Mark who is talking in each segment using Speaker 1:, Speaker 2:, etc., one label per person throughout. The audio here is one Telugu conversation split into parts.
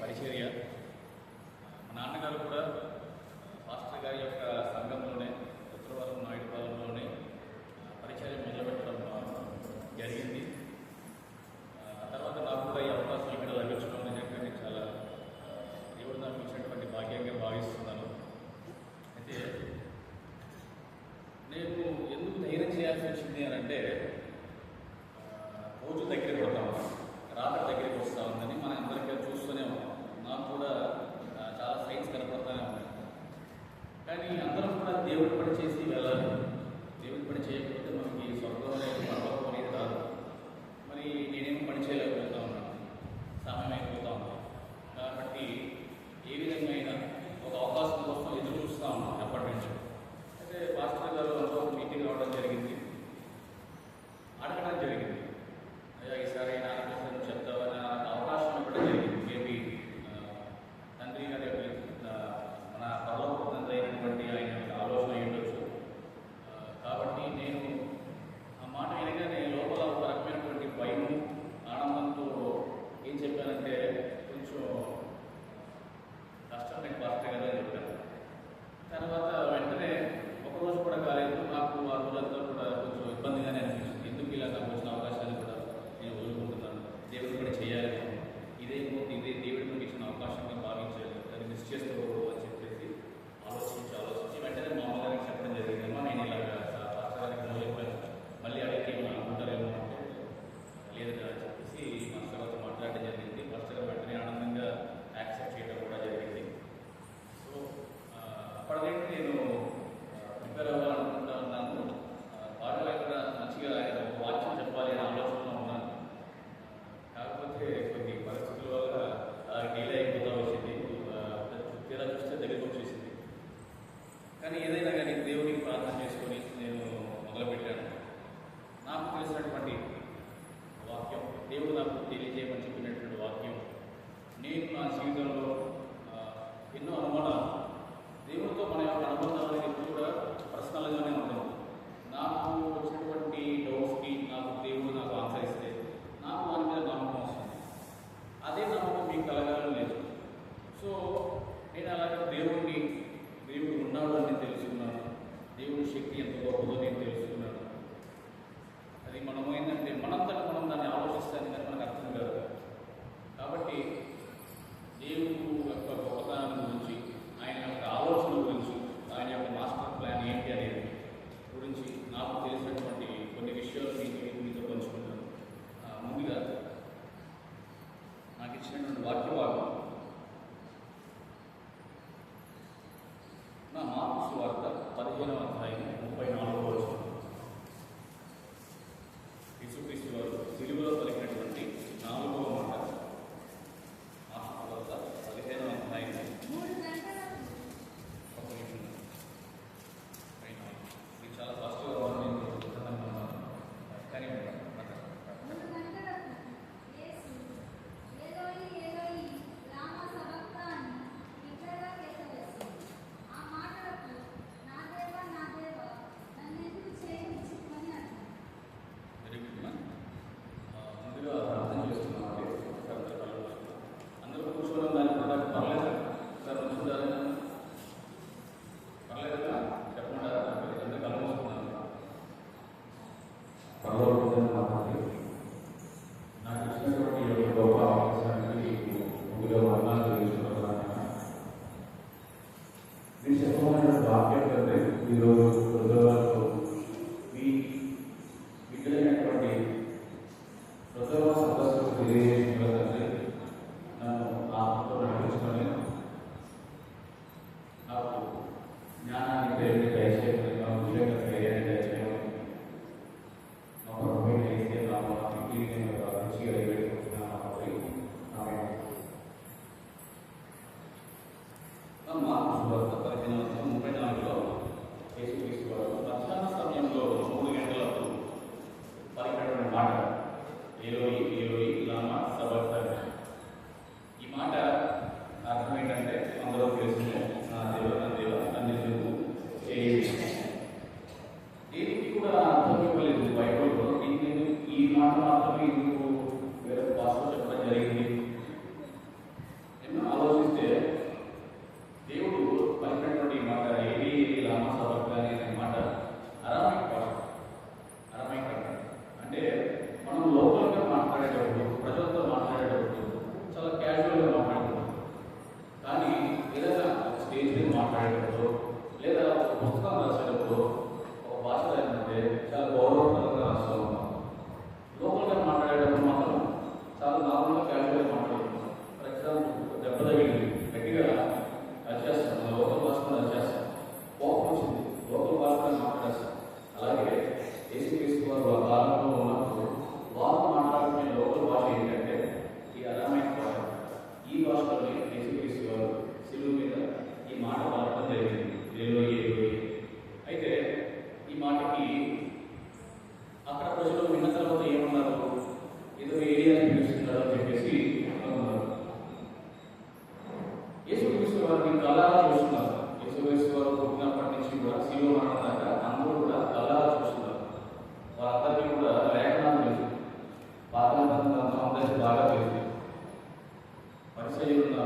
Speaker 1: పరిచర్య. మా నాన్నగారు కూడా పాస్టర్ గారి యొక్క సంఘంలోనే ఉత్తరవరం నాయుడుపాలెంలోనే పరిచర్య మొదలుపెట్టడం జరిగింది. తర్వాత నాకు కూడా ఈ అవకాశం ఇక్కడ లభించడం నిజంగా నేను చాలా దేవుడు నాకు ఇచ్చినటువంటి భాగ్యంగా భావిస్తున్నాను. అయితే నేను ఎందుకు ధైర్యం చేయాల్సి వచ్చింది అని అంటే, రోజు దగ్గరికి పడతాం, రాత్రి దగ్గరికి వస్తూ ఉందని మనం అందరికీ చూస్తూనే ఉన్నాం. నాకు కూడా చాలా సైన్స్ కనపడుతూనే ఉన్నాయి. కానీ అందరం కూడా దేవుడి పని చేసి వెళ్ళాలి. దేవుడి పని చేయకపోతే మనకి స్వర్గం అనేది పర్వతం అనేది రాదు. మరి నేనేం పని చేయలేకపోతా ఉన్నాను, సమయం అయిపోతా ఉన్నాను. కాబట్టి ఏ విధంగా అయినా ఒక అవకాశం కోసం ఎదురు చూస్తూ ఉన్నాను ఎప్పటి నుంచి. అయితే పాస్టర్ గారు అంతా ఒక మీటింగ్ రావడం జరిగింది, అడగడం జరిగింది, అయ్యా ఈసారి నాన్న కోసం చెప్తావని అవకాశం ఇవ్వడం జరిగింది. మేబీ తండ్రి గారి మన పరలోక తండ్రి అయినటువంటి ఆయన ఆలోచన ఉండొచ్చు. కాబట్టి నేను ఆ మాట వినగానే లోపల ఒక రకమైనటువంటి భయం, ఆనందంతో ఏం చెప్పానంటే, కొంచెం కష్టం నేను పాస్టర్ కదా అని చెప్పాను. తర్వాత వెంటనే ఒకరోజు కూడా కాలేదు, నాకు ఆ రోజంతా కూడా కొంచెం ఇబ్బందిగానే అనిపించింది. ఎందుకు ఇలా నాకు వచ్చిన అవకాశాన్ని కూడా నేను వదులుకుంటున్నాను, దేవుడు కూడా చేయాలి, ఇదే దేవుడి మనకి ఇచ్చిన అవకాశంగా భావించాలి, దాన్ని మిస్ చేసుకోకూడదు అని చెప్పేసి ఆలోచించి వెంటనే మా అమ్మగారికి చెప్పడం జరిగిందమ్మా, నేను ఇలాగ పాస్టర్ గారికి మొదలైపోయాను, మళ్ళీ అడిగితే ఏమైనా అనుకుంటారేమో అంటే లేదని అని చెప్పేసి మాస్టర్ గారితో మాట్లాడడం జరిగింది. మాస్టర్ గారు వెంటనే ఆనందంగా యాక్సెప్ట్ చేయడం కూడా జరిగింది. సో అప్పటికైతే నేను ప్రిపేర్ అవ్వాలనుకుంటా ఉన్నాను. బాగా కూడా మంచిగా ఆయన ఒక వాక్యం చెప్పాలి అనే ఆలోచనలో ఉన్నాను. కాకపోతే కొన్ని పరిస్థితుల వల్ల డీలే అయిపోతూ వచ్చింది. తీరా చూస్తే దగ్గరికి వచ్చేసింది. కానీ ఏదైనా కానీ దేవునికి ప్రార్థన చేసుకొని నేను మొదలుపెట్టాను. నాకు తెలిసినటువంటి వాక్యం, దేవుడు నాకు తెలియజేయమని చెప్పినటువంటి వాక్యం, నేను నా జీవితంలో ఎన్నో అనుమానాలు, దేవుడితో మన యొక్క అనుబంధం అనేది ఎప్పుడు కూడా పర్సనల్గానే ఉంటుంది. నాకు వచ్చినటువంటి డౌట్స్కి దేవుడు నాకు ఆన్సర్ ఇస్తే నాకు దాని మీద నమ్మకం వస్తుంది. అదే నమ్మకం మీకు కలగాలని లేదు. సో నేను అలాగే దేవుడు ఉన్నాడు అని తెలుసుకున్నాను. దేవుడి శక్తి ఎంత గొప్పదో నేను తెలుసుకున్నాను. అది మనం ఏంటంటే మనంతట మనం దాన్ని ఆలోచిస్తాను కానీ మనకు అర్థం కాదు. కాబట్టి దేవుడు యొక్క గొప్పతనం గురించి, ఆయన యొక్క ఆలోచన గురించి, ఆయన యొక్క మాస్టర్ ప్లాన్ ఏంటి అనేది గురించి నాకు తెలిసినటువంటి కొన్ని విషయాలు మీతో పంచుకుంటాను. ముందుగా నాకు ఇచ్చినటువంటి వాక్య భాగం నా మార్కు సువార్త 15వ అధ్యాయం 34వ వచనం. యేసుక్రీస్తు వారు సిలువలో పలికినటువంటి 4వ మాట. మార్కు సువార్త 15వ అధ్యాయం చాలా ఫాస్ట్గా కానీ వెరీ గుడ్.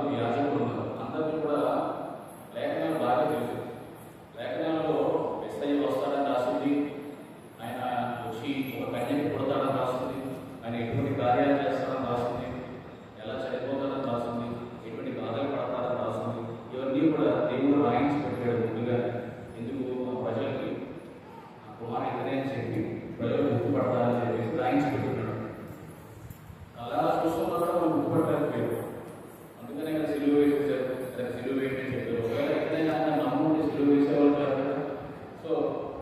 Speaker 1: ఉన్నారు, యాజకులు ఉన్నారు. అందరికీ కూడా లేఖనాలు బాగా తెలుసు. లేఖనాలలో ఎస్ఐ వస్తాడని రాసింది, ఆయన వచ్చి ఒక కన్యకి పుడతాడని రాసింది, ఆయన ఎటువంటి కార్యాలు చేస్తాడని రాసింది, ఎలా చనిపోతాడని రాసింది, ఎటువంటి బాధలు పడతాడని రాసింది. ఇవన్నీ కూడా దేవుడు రాయించి పెట్టాడు ముందుగా. ఎందుకు ఆ ప్రజలకి ఆ కుమారు ఇతనే అని చెప్పి ప్రజలు గుర్తుపడతారని చెప్పేసి రాయించి పెట్టుకున్నాడు. అలా చూస్తున్నా కూడా మనం గుర్తుపట్టలేకపోయారు. అందుకనే కదా సిలువ వేసేసారు. సిలువ వేయమని చెప్పారు. ఒకవేళ ఎక్కడైనా నమ్ముంటే సిలువ వేసేవాళ్ళు కాదు కదా. సో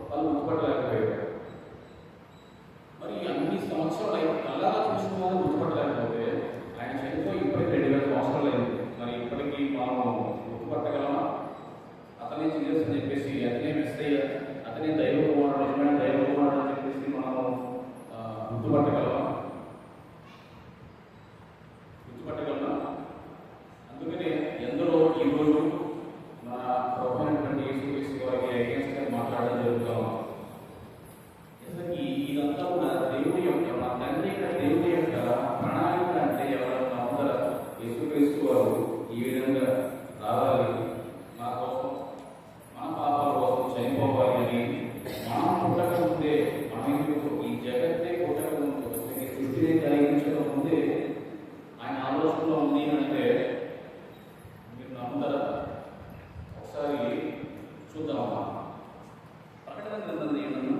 Speaker 1: వాళ్ళు గుర్తుపట్టలేకపోయారు. మరి అన్ని సంవత్సరాలు అయితే అలా చూసిన వాళ్ళు గుర్తుపట్టలేకపోతే ఆయన చనిపోయి ఇప్పటికి 2000 సంవత్సరాలు అయింది. మరి ఇప్పటికీ మనం గుర్తుపట్టగలమా? అతనే జీసస్ అని చెప్పేసి, అతనే మెస్సయ్య, అతనే దైవ కుమారుడు, నిజమైన దైవ కుమారుడు అని చెప్పేసి మనం గుర్తుపట్టగలమా? గుర్తుపట్టగలమా? అందుకనే ఎందరో ఈరోజు మన ప్రభు అయినటువంటి యేసుక్రీస్తు వారికి అగేన్స్ట్గా మాట్లాడడం జరుగుతాం. ఇదంతా కూడా దేవుడి యొక్క, మన తండ్రి యొక్క దేవుడి యొక్క ప్రణాళిక. అంటే ఎవరైనా అందరూ యేసుక్రీస్తు వారు ఈ విధంగా రావాలి, మన కోసం, మన పాపాల కోసం చనిపోవాలి అని. మనం పుట్టక ముందే, మనం ఈ జగత్తే పుట్టక ముందు, సృష్టిని కలిగించక ముందే ఆయన ఆలోచనలో ఉంది అంటే మీరు నమ్ముతారా? ఒకసారి చూద్దామా? ప్రకటన గ్రంథం ఏమన్నా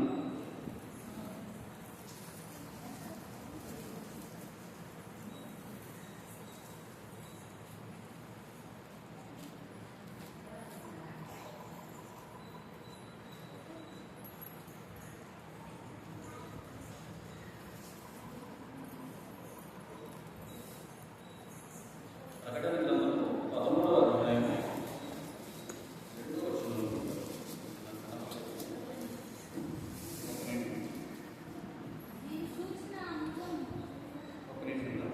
Speaker 1: ప్రకటన గ్రంథము 13వ అధ్యాయం 2వ వచనం. ఒక నిమిషం.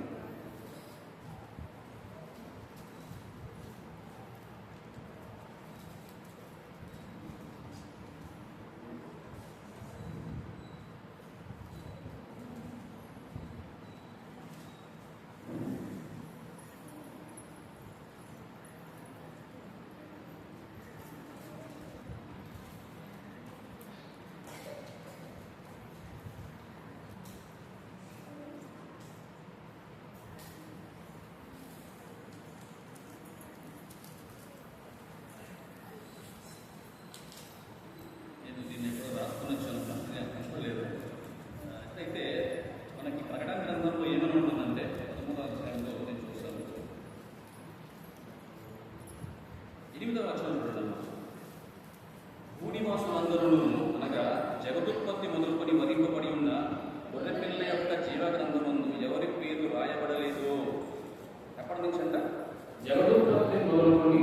Speaker 1: నేను దీన్ని ఎక్కడో రాసుకొని వచ్చాను, నాకు కష్టలేదు. అయితే మనకి ప్రకటన గ్రంథంలో ఏమని ఉంటుందంటే 13వ అధ్యాయంలో నేను చూస్తాను, 8వ వచనం చూడమ్మా. భూనివాసులందరూ అనగా జగదుత్పత్తి మొదలుకొని వధింపబడి ఉన్న గొర్రెపిల్ల యొక్క జీవ గ్రంథమందు ఎవరి పేరు రాయబడలేదు. ఎప్పటి నుంచి అంట? జగదుత్పత్తి మొదలుకొని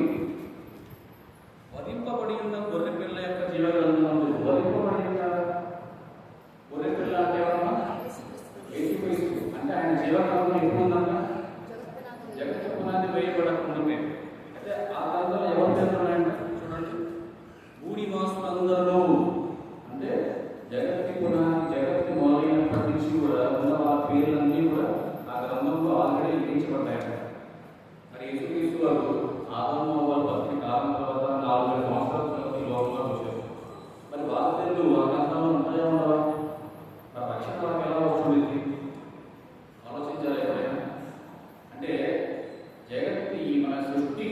Speaker 1: వధింపబడి ఉన్న గొర్రెపిల్ల యొక్క జీవ గ్రంథమందు. వధింపబడి ఉన్న గొర్రెపిల్ల అంటే ఎవరమ్మా? యేసుక్రీస్తు. అంటే ఆయన జీవ గ్రంథం ఎప్పుడు ఉందన్నా? జగత్తు పునాది వేయబడకుండానే. అయితే ఆ గ్రంథంలో ఎవరు పేర్లు ఉన్నాయంట చూడండి. భూనివాసులందరూ అంటే జగత్తి పునాది, జగత్తు మొదలైనప్పటి నుంచి కూడా ఉన్న వాళ్ళ పేర్లన్నీ కూడా ఆ గ్రంథంలో ఆల్రెడీ లిఖించబడ్డాయంట. మరి యేసుక్రీస్తు వారు ఆదాము అవ్వల బతికి కాలం తర్వాత 4000 సంవత్సరాల తర్వాత ఈ లోకంలో వచ్చారు. మరి వాళ్ళ పేర్లు ఆ గ్రంథంలో ఉంటాయా ఉండవా? మరి రక్షణ వాళ్ళకి ఎలా వస్తుంది? ఆలోచించాలి ఎప్పుడైనా. అంటే జగత్తి మన సృష్టి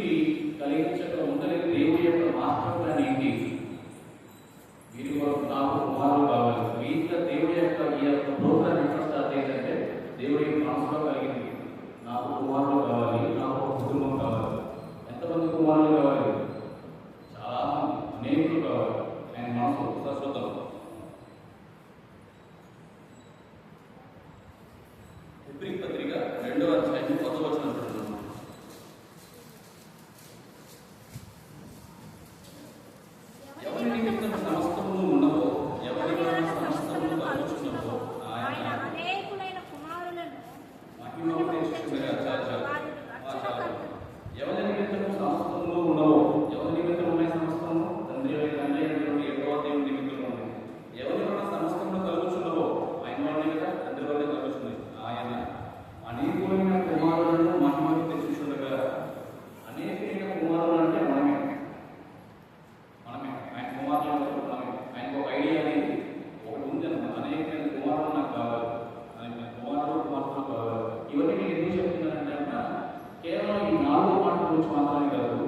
Speaker 1: గురించి మాత్రమే కాదు,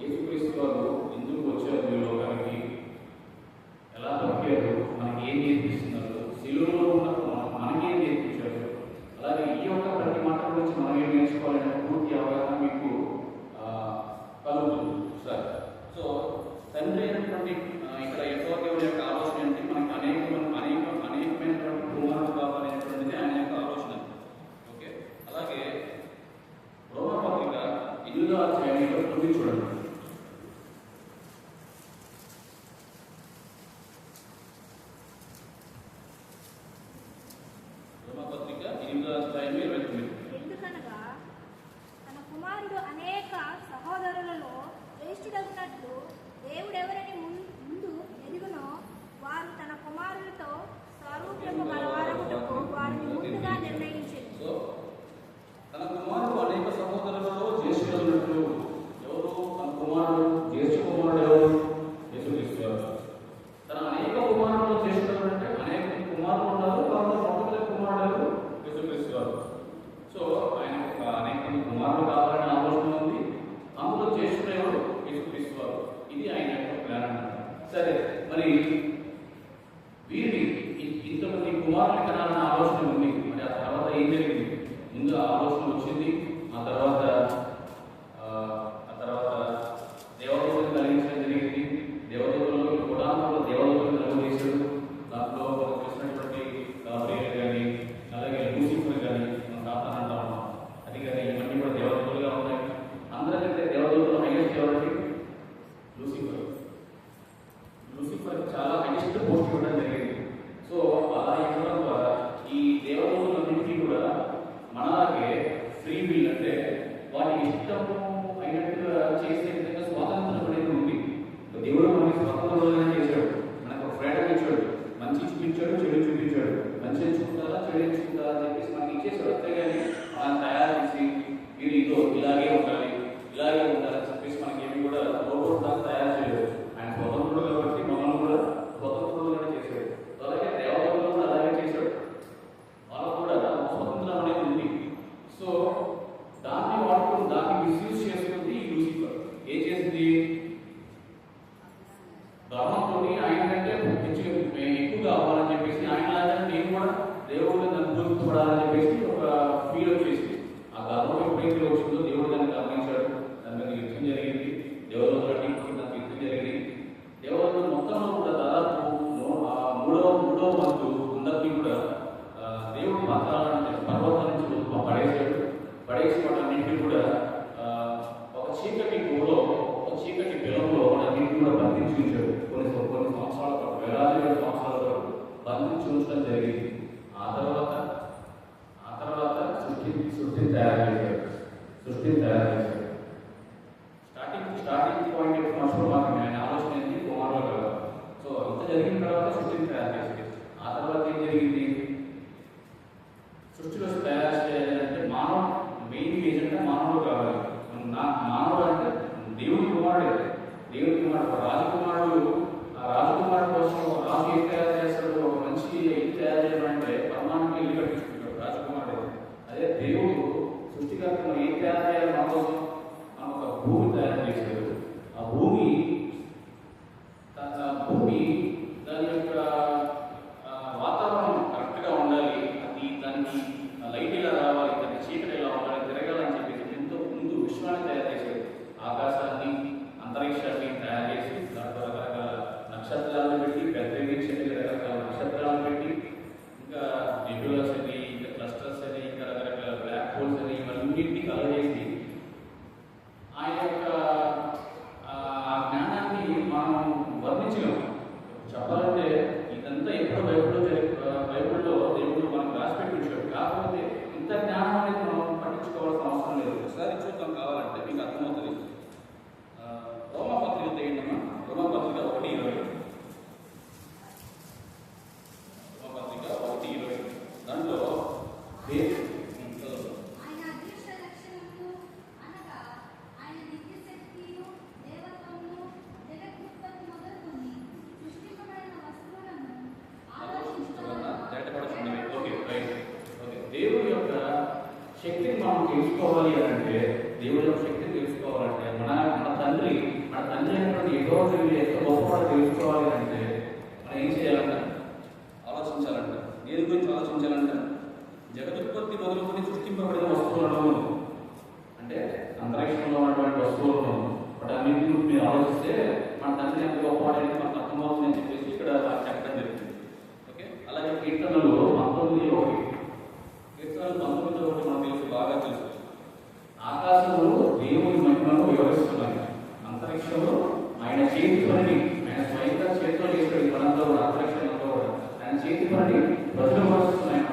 Speaker 1: యేసుక్రీస్తు వారు ఎందుకు వచ్చారు ఈ లోకానికి, ఎలా బతికారు, మనకి ఏం నేర్పిస్తున్నారు, శిలువలో ఉన్నప్పుడు మనకేం నేర్పించారు, అలాగే ఈ యొక్క ప్రతి మాట గురించి మనం ఏం నేర్చుకోవాలనే పూర్తి అవగాహన మీకు కలుగుతుంది సార్. సో తండ్రి అయినటువంటి ఇక్కడ యెహోవా దేవుడి యొక్క ఆలోచన ఏంటి, మనకి అనేకమైనటువంటి కుమారులు కావాలనేటువంటిది ఆయన యొక్క ఆలోచన. ఓకే, అలాగే రోమపత్రిక 8వ అధ్యాయంలో చూడండి. రోమపత్రిక 8వ అధ్యాయం 29.
Speaker 2: ఎందుకనగా తన కుమారుడు అనేక సహోదరులలో శ్రేష్ఠుడగునట్లు దేవుడెవరని ముందు ఎరుగునో వారు తన కుమారులతో స్వరూపము గలవారముటకు వారిని ముందుగా నిర్ణయించింది.
Speaker 1: సో తన కుమారుడు అనేక సహోదరులలో జ్యేష్ఠుడగునట్లు, ఎవరు తన కుమారుడు, జ్యేష్ఠ కుమారుడు ఎవరు? యేసుక్రీస్తు వారు. తన అనేక కుమారులు జ్యేష్ఠుడు అంటే అనేక కుమారులు ఉన్నారు, వారిలో మొదటి కుమారుడు యేసుక్రీస్తు వారు. సో ఆయన అనేక కుమారులు కావాలనే ఆలోచన ఉంది, అందులో జ్యేష్ఠుడు ఎవరు? యేసుక్రీస్తు వారు. ఇది ఆయన యొక్క ప్లాన్ అన్నమాట. సరే, మరి వీరిని ఇంతమంది కుమారుని కనాలన్న ఆలోచన ఉంది. మరి ఆ తర్వాత ఏం జరిగింది? ముందు ఆలోచన వచ్చింది, ఆ తర్వాత దేవదూతను కలిగించడం జరిగింది. దేవదూతల్లో కూడా దేవదూతను కలిగేశాడు. దాంట్లో మనకు తెలిసినటువంటి గాబ్రియల్ కానీ, అలాగే లూసిఫర్ కానీ, మనం సాతాను అంటా ఉన్నాం, అది కానీ ఇవన్నీ కూడా దేవదూతలుగా ఉన్నాయి. అందరికంటే దేవదూతలు హైయెస్ట్ ఎవరికి? లూసిఫర్. లూసిఫర్ చాలా హైయెస్ట్ పోస్ట్ ఇవ్వడం జరిగింది. సో అలా ఇవ్వడం ద్వారా ఈ దేవదూతలన్నింటినీ కూడా మనలాగే ఫ్రీ విల్, అంటే వాటి ఇష్టము అయినట్టుగా చేసే విధంగా స్వాతంత్రం అనేది ఉంది. దేవుడు మనకి స్వాతంత్రం చేశాడు, మనకు ఒక ఫ్రీడమ్ ఇచ్చాడు, మంచి చూపించాడు, చెడు చూపించాడు, మంచి ఎంచుకుంటారా చెడు ఎంచుకుంటారా అని చెప్పేసి మనకి ఇచ్చేసాడు. అంతేగాని మనం తయారు చేసి మీరు ఇదో ఇలాగే ఉండాలి, ఇలాగే ఉండాలని చెప్పేసి మనకి ఏమి కూడా రోబోట్ దాకా తయారు చేయలేదు. ఆయన స్వతంత్రుడు కాబట్టి మనల్ని కూడా స్వతంత్రులుగానే చేశాడు. అలాగే దేవతలు కూడా అలాగే చేశాడు, వాళ్ళకు కూడా స్వతంత్రం అనేది ఉంది. సో దాన్ని వాడుకుని దాన్ని మిస్యూజ్ చేసుకుంది ఈ లూసిఫర్. ఏం చేసింది? ధర్మంతో ఆయన కంటే ఎక్కువగా అవ్వాలని చెప్పేసి, ఆయన నేను కూడా దేవుడు నన్ను పూజించబడాలని చెప్పేసి ఒక ఫీల్ వచ్చేసి, ఆ గర్వం ఎప్పుడైతే వచ్చిందో దేవుడు దాన్ని గమనించాడు. దాని మీద యుద్ధం జరిగింది, దేవదూతలకి దానికి యుద్ధం జరిగింది. దేవదూతలు మొత్తంలో కూడా దాదాపు మూడవ వంతు అందరికీ కూడా దేవుడు పాత్రాలను పర్వతాల నుంచి పడేసి వాటన్నింటినీ కూడా ఒక చీకటి గుహలో, ఒక చీకటి బిలంలో వాటన్నింటినీ కూడా బంధించి ఉంచాడు. కొన్ని సంవత్సరాల పాటు, వేలాది సంవత్సరాల పాటు బంధించి ఉంచడం జరిగింది. ఆ తర్వాత సృష్టిని తయారు చేశాడు. స్టార్టింగ్ పాయింట్ ఎప్పుడు మనుషులు మాత్రమే, ఆయన ఆలోచన ఏంటి? కుమారులు కదా. సో ఇంత జరిగిన తర్వాత సృష్టిని తయారు చేశాడు. ఆ తర్వాత ఏం జరిగింది? సృష్టిలో తయారు చేయాలంటే మెయిన్ ఏజెంట్ మానవుడు కావాలి. మానవుడు అంటే దేవుని కుమారుడే. దేవుని కుమారుడు, రాజకుమారుడు. ఆ రాజకుమారుడు కోసం రాజు ఏం తయారు చేస్తాడు? ఒక మంచి ఇల్లు తయారు చేయాలంటే పరమానికి ఇల్లు కట్టించుకుంటాడు రాజకుమారుడు. అదే దేవుడు సృష్టికర్త ఏం తయారు చేయాలి? మన కోసం మనం ఒక భూమి తయారు చేశాడు. ఆ భూమి దాని యొక్క వాతావరణం కరెక్ట్గా ఉండాలి, దానికి లైట్ ఇలా రావాలి, దానికి చీకటి ఇలా ఉండాలి, తిరగాలని చెప్పేసి ఎంతో ముందు విశ్వాన్ని తయారు చేశాడు. ఆకాశాన్ని, అంతరిక్షాన్ని తయారు చేసి దాంట్లో రకరకాల నక్షత్రాలను పెట్టి, పెద్ద రకరకాల నక్షత్రాలను పెట్టి, ఇంకా నెబ్యులాస్ అని, ఇంకా క్లస్టర్స్ అని, ఇంకా రకరకాల బ్లాక్ హోల్స్ అని, ఇవన్నింటినీ కలర్ చేసి ఆయన యొక్క ఆ జ్ఞానాన్ని మనం వర్ణించలేము. చెప్పాలంటే ఇదంతా ఎప్పుడో బైబిల్లో దేవుడు మనకు రాసిపెట్టి ఉంచాడు. కాకపోతే ఇంత జ్ఞానం అనేది మనం పట్టించుకోవాల్సిన అవసరం లేదు. ఒకసారి చూద్దాం, కావాలంటే మీకు అర్థమవుతుంది. రోమపత్రిక తెగిందమ్మా, రోమపత్రిక 1:20. రోమపత్రిక 1:20 దాంట్లో దేవుడి యొక్క శక్తిని మనం తెలుసుకోవాలి అని అంటే, దేవుడి యొక్క శక్తిని తెలుసుకోవాలి యెహోవా ఎంత గొప్పవాడో తెలుసుకోవాలి అంటే మనం ఏం చేయాలంట? ఆలోచించాలంట. దేని గురించి ఆలోచించాలంట? జగదుత్పత్తి మొదలుకొని సృష్టింపబడిన వస్తువులను, అంటే అంతరిక్షంలో ఉన్నటువంటి వస్తువులను వాటన్నింటి గురించి మీరు ఆలోచిస్తే మన తండ్రి ఎంత గొప్పవాడని మనకు అర్థమవుతుందని చెప్పేసి ఇక్కడ చెప్పడం జరుగుతుంది. ఓకే, అలాగే కీర్తనలు 19:1, కీర్తనలు 19:1 మనకు తెలుసు, బాగా తెలుసు. ఆకాశంలో దేవుని మహిమను వివరిస్తున్నాయి, అంతరిక్షంలో ఆయన చేతి పనిని, ఆయన స్వయంగా చేతిలో చేస్తాడు. ఈ పనంతా కూడా అంతరిక్షంలో కూడా ఆయన చేతి పనిని ప్రజలు పరుస్తున్నాయి.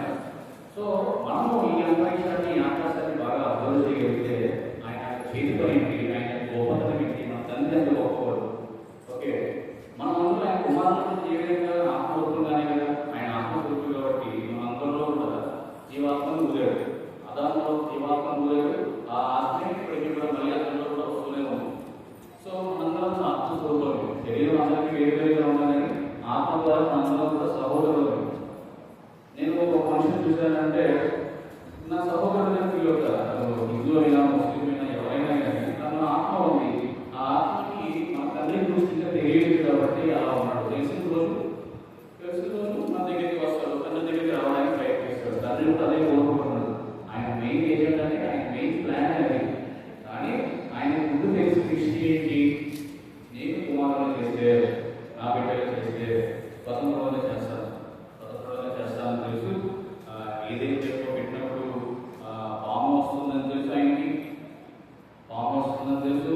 Speaker 1: సో మనము ఈ అంతరిక్షాన్ని, ఆకాశాన్ని బాగా అభివృద్ధి చేయగలిగితే ఆయన చేతి పని ఏంటి, ఆయన గొప్పతనం ఏంటి, మన తండ్రి అంత గొప్పవాడు. ఓకే, మనం అందరూ ఆయన కుమారులను ఏ విధంగా ఆత్మవృత్తులుగానే కదా, ఆయన ఆత్మవృత్తులు కాబట్టి మన అందరిలో కూడా జీవాత్మను ఊదాడు. అదాంలో జీవాత్మను ఊదాడు. ఆ ఆత్మే ఇప్పటికీ కూడా మళ్ళీ అతనిలో కూడా వస్తూనే ఉంది. సో మనందరం ఆత్మస్వరూపం. శరీరం అందరికీ వేరు వేరుగా ఉండాలని ఆత్మ ద్వారా మనందరం కూడా సహోదరులు. నేను ఒక మనిషిని చూశానంటే నా సహోదరుడు ఫీల్ అవుతారు. హిందూ అయినా, ముస్లిం అయినా, ఎవరైనా కానీ తన ఆత్మ ఉంది. ఆ ఆత్మకి మన తండ్రి దృష్టిగా తెలియదు కాబట్టి అలా ఉన్నాడు. తెలిసిన రోజు నా దగ్గరికి వస్తాడు, తండ్రి దగ్గరికి రావడానికి ప్రయత్నిస్తాడు. తండ్రి కూడా అదే కోరుకుంటున్నాడు. ఆయన మెయిన్ ఏజెండానే, ఆయన మెయిన్ ప్లాన్ అది. కానీ ఆయన ముందు తెలిసి దృష్టి ఏంటి, నేను కుమారులు చేస్తే, నా బిడ్డలు చేస్తే స్వతంత్రంగా చేస్తాను, స్వతంత్రంగా చేస్తానని తెలుసు. ఏదైతే పెట్టినప్పుడు పాము వస్తుందని తెలుసు, ఆయనకి పాము వస్తుందని తెలుసు,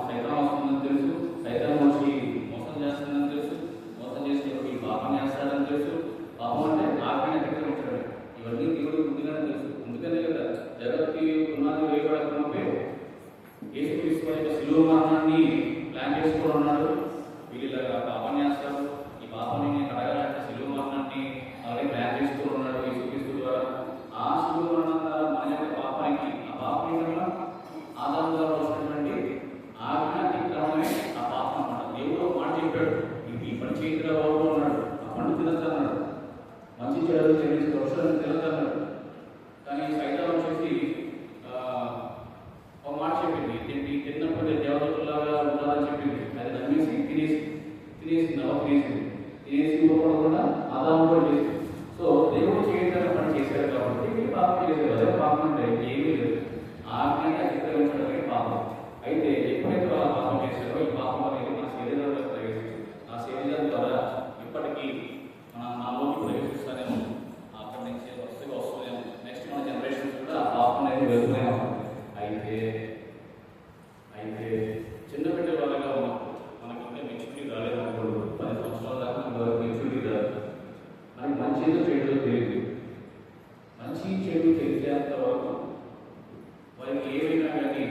Speaker 1: సైతాన్ వస్తుందని తెలుసు, సైతాన్ వచ్చి మోసం చేస్తుందని తెలుసు, మోసం చేసి పాపం చేస్తాడని తెలుసు. పాపం అంటే ఆజ్ఞ అతిక్రమించడం, ఇవన్నీ దేవుడు ముందుగానే తెలుసు. అందుకనే కదా జగత్కి పునాది వేయబడకపోతే యేసుక్రీస్తు యొక్క శిలువ మరణాన్ని ప్లాన్ చేసుకొని ఉన్నాడు. వీళ్ళు పాపం చేస్తారు, ఈ పాపాన్ని నేను అడగాలంటే శిలువ మరణాన్ని అలాగే ప్లాన్ చేసుకొని ఉన్నాడు యేసుక్రీస్తు ద్వారా. ఆ శిలువ మరణం ద్వారా మన యొక్క పాపానికి, ఆ పాపం వల్ల ఆదాము ద్వారా వచ్చినటువంటి ఆజ్ఞ అతిక్రమమే ఆ పాపం అన్నమాట. దేవుడు ఒక మాట చెప్పాడు, ఈ పని చేతిలో బాబు అన్నాడు, ఆ పండు తినద్దన్నాడు, మంచి చెడు తెలిసి ఔషధం తినద్దన్నాడు. కానీ సైతాన్ వచ్చేసి ఒక మాట చెప్పింది, తిన్నప్పుడు దేవతలాగా ఉండాలని చెప్పింది. అది నమ్మేసి తినేసింది, అలా తినేసి ఊరుకోకుండా ఆదాము కూడా చేసింది. సో దేవుడు చేయడానికి పని చేశారు కాబట్టి పాపం చేశారు. అదే పాపం అంటే ఏమీ లేదు, ఆజ్ఞని అతిక్రమించడమే పాపం. అయితే ఎప్పుడైతే వాళ్ళ పాపం చేశారో ఈ పాపం అనేది మన శరీరంలో ప్రవేశించింది. ఆ శరీరం ద్వారా ఇప్పటికీ మనలోకి ప్రవేశిస్తూనే ఉంది. అక్కడి నుంచి వస్తూనే ఉంది. నెక్స్ట్ మన జనరేషన్స్ కూడా ఆ పాపం అనేది వెళ్తూనే ఉంటుంది. అయితే చిన్న బిడ్డ వాళ్ళగా ఉన్నప్పుడు మనకి ఇంకా మెచ్యూరిటీ రాలేదు అనుకోండి, 10 సంవత్సరాల దాకా మనకు మెచ్యూరిటీ రాదు. మనకి మంచి ఏదో చెడు తెలియదు. మంచి చెడు తెలిసేంత వరకు వారికి ఏమైనా కానీ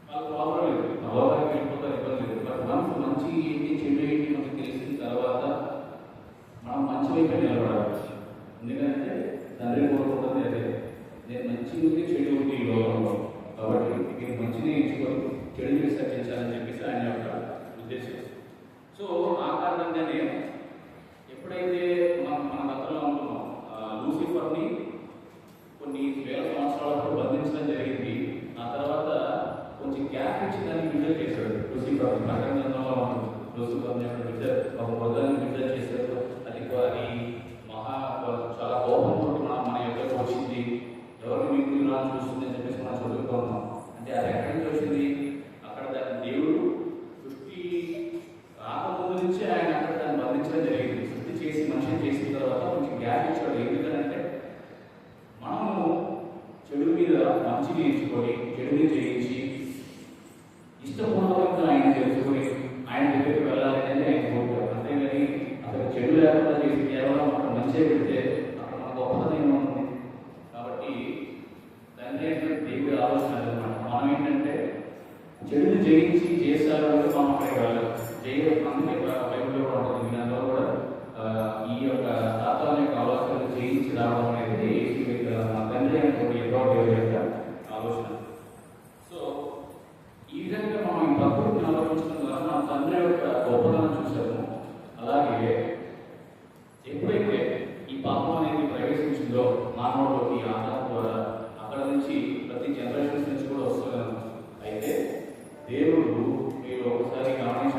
Speaker 1: వాళ్ళకి ప్రాబ్లం లేదు, అవగాహన వెళ్ళిపోతారు, ఇబ్బంది లేదు. బట్ మనకు మంచి ఏంటి చెడు ఏంటి మనకు తెలిసిన తర్వాత మనం మంచి వైపు నిలబడాలి. ఎందుకంటే తండ్రి కోరుకుంటుంది అదే, నేను మంచి ఉంది చెడు ఉంది ఈ లోకంలో, కాబట్టి మీరు మంచిని ఎంచుకొని చెడుని విసర్జించాలని చెప్పేసి ఆయన యొక్క ఉద్దేశం. సో ఆ కారణంగానే ఎప్పుడైతే మన గతంలో అనుకున్నాం లూసిఫర్ని కొన్ని వేల సంవత్సరాలకు బంధించడం జరిగింది. ఆ తర్వాత కొంచెం గ్యాప్ ఇచ్చి దాన్ని విడుదల చేశాడు. లూసిఫర్ ప్రకటనలో లూసిఫర్ని ఒక వృద్ధాన్ని విడుదల చేశారు. అది చాలా కోపంతో మన యొక్క వచ్చింది, ఎవరిని మీకు వినాలని చూస్తుంది అని చెప్పేసి మనం చదువుకున్నాం. అంటే అది ఎక్కడి నుంచి వచ్చింది? అక్కడ దాన్ని దేవుడు సృష్టి రాకముందు నుంచి ఆయన అక్కడ దాన్ని బంధించడం జరిగింది. సృష్టి చేసి మనిషిని చేసిన తర్వాత కొంచెం గ్యాప్ ఇచ్చాడు. ఎందుకంటే మనము చెడు మీద మంచిని ఎంచుకొని చెడుని జయించి ఇష్టపూర్వకంగా ఆయన తెలుసుకొని ఆయన దగ్గరికి వెళ్ళాలి అనేది ఆయన కోరుతారు. అంతేగాని అసలు చెడు లేకుండా చేసి కేవలం అక్కడ మంచిగా పెడితే అక్కడ మన గొప్పతనం ఏమవుతుంది? కాబట్టి తండ్రి అంటే దేవుడి ఆలోచన అనమాట. మనం ఏంటంటే చెడుని జయించి చేస్తారంటే మనం అక్కడికి వెళ్ళాలి. అందుకే బైబిల్లో కూడా ఉంటుంది, దానిలో కూడా ఈ యొక్క సాతాను యొక్క ఆలోచనలు జయించి రావడం అనేది మన తండ్రి అనేటువంటి ఎన్నో దేవుడి యొక్క ఆలోచన. సో ఈ విధంగా మనం ఈ ప్రకృతిని ఆలోచించడం ద్వారా మన తండ్రి యొక్క గొప్పతనం చూసాము. అలాగే ఎప్పుడైతే ఈ పాపం అనేది ప్రవేశించిందో మానవుడికి ఆధారం ద్వారా అక్కడ నుంచి ప్రతి జనరేషన్స్ నుంచి కూడా వస్తున్నాను. అయితే దేవుడు మీరు ఒకసారి గమనించి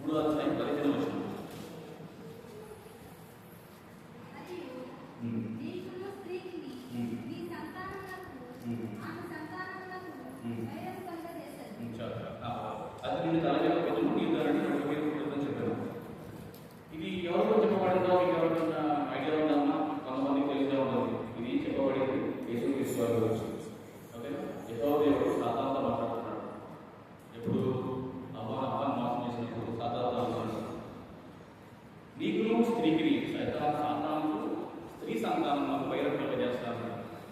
Speaker 1: 3వ అధ్యాయం 15వ వచనం.
Speaker 2: నీకును స్త్రీకి నీ సంతానములకు ఆమె సంతానములకు వైరం కలుగజేశాడు.
Speaker 1: అది నిన్ను తలగా పెట్టను, నీ దానిని నడుపుతుందని చెప్పాను. ఇది ఎవరితో చెప్పబడిందో మీకు ఎవరికైనా ఐడియా ఉందమ్మా? కొంతమందికి తెలిసే ఉన్నది. ఇది చెప్పబడింది యేసుక్రీస్తు వారి గురించి. ఓకేనా? యెహోవా దేవుడు సాతానుతో మాట్లాడుతున్నాడు. ఎప్పుడు అవ్వను మోసం చేసినప్పుడు సాతానుతో అంటున్నాడు, నీకును స్త్రీకి సాతానుకు స్త్రీ సంతానం వైరం కలుగజేస్తాను.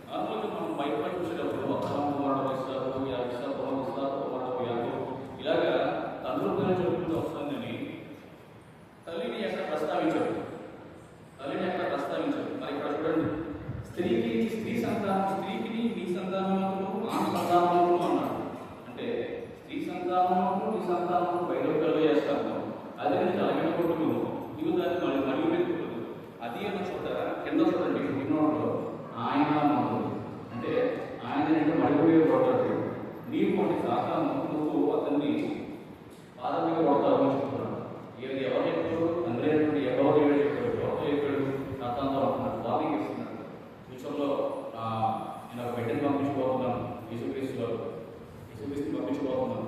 Speaker 1: నార్మల్గా మనం బయట చూసేటప్పుడు అక్రమం కుమారుడు ఇస్తారు, పొలం ఇస్తారు, కుమారుడు యాగం, ఇలాగా తండ్రుల పేరు చెప్పుకుంటూ వస్తుందని తల్లిని ఎక్కడ ప్రస్తావించారు. మరి ఇక్కడ చూడండి, స్త్రీ సంతానం, స్త్రీకి నీ సంతానమును ఆమె సంతానమును అన్నాడు. అంటే స్త్రీ సంతానమును నీ సంతానమును వైరం కలుగజేస్తాను. అదే నేను తలగిన కొట్టును, నీవు దాన్ని మళ్ళీ పెట్టుకుంటుంది. అది అన్న చోట కింద చూడండి, విన్నోట్లో ఆయన మాత్రం అంటే ఆయన నేను మడిపోయే కొట్టాడు. నీవు అంటే సాతాను నువ్వు అతన్ని పాదం మీద కొడతావు అని చెప్తున్నాడు. ఇది ఎవరు చెప్పాడు? తండ్రి అయినటువంటి ఎవరు చెప్పాడు? ఎవరు చెప్పాడు? సాతానుతో అంటున్నాడు, వార్నింగ్ ఇస్తున్నాడు. ఫ్యూచర్లో నేను ఒక బిడ్డని పంపించుకోతున్నాను, యేసుక్రీస్తు పంపించుకోతున్నాను.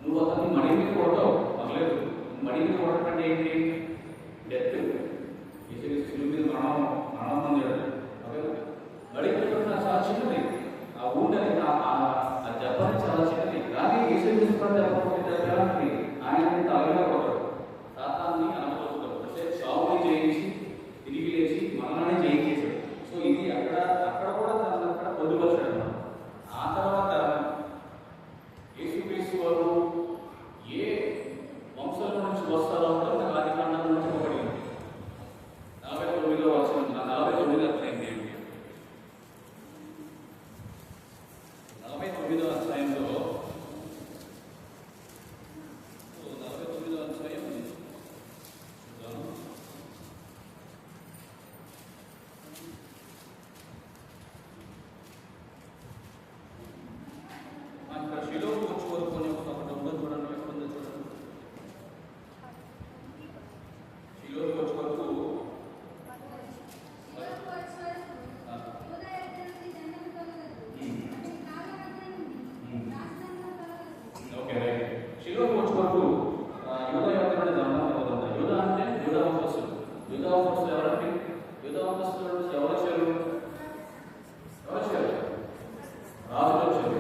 Speaker 1: నువ్వు అతన్ని మడి మీద కొడతావు, పర్లేదు. మడి మీద కొట్టడం అంటే ఏంటి? డెత్. యేసుక్రీస్తు మీద మరణం పొందాడు. మడి మీద కొట్టడం చాలా చిన్నది. ఆ ఊండని ఆ దెబ్బని చాలా చిన్నది. కానీ యేసుక్రీస్తు దెబ్బని ఆయన తలగా కొడతాడు. సాతాన్ని అనుభవిస్తాడు. అంటే చావుని జయించి తిరిగి లేచి మరణాన్ని జయించేశాడు. సో ఇది అక్కడ కూడా తను అక్కడ పొందుపరిచాడు. ఆ తర్వాత యేసుక్రీస్తు వారు ఏ వంశంలో నుంచి వస్తారో అంటే ఆదికాండం నుంచి చెప్పబడింది. 49వ వచనం, 49వ అధ్యాయం, 49వ అధ్యాయంలో 49వ అధ్యాయం ఇక్కడ శిలోకు వచ్చి కోరుకొని ఒకటి ఉందో చూడండి, ఎక్కడుందో చూడండి. శిలోకు వచ్చి వరకు ఓకే రైట్. శిలోకు వచ్చి వరకు యూదా యొక్క దండం అవుతుంది. యూదా అంటే యూదా వంశస్థులు. యూదా వంశస్థులు ఎవరంటే యూదా వంశస్థులు ఎవరు వచ్చారు? రాజులు వచ్చారు.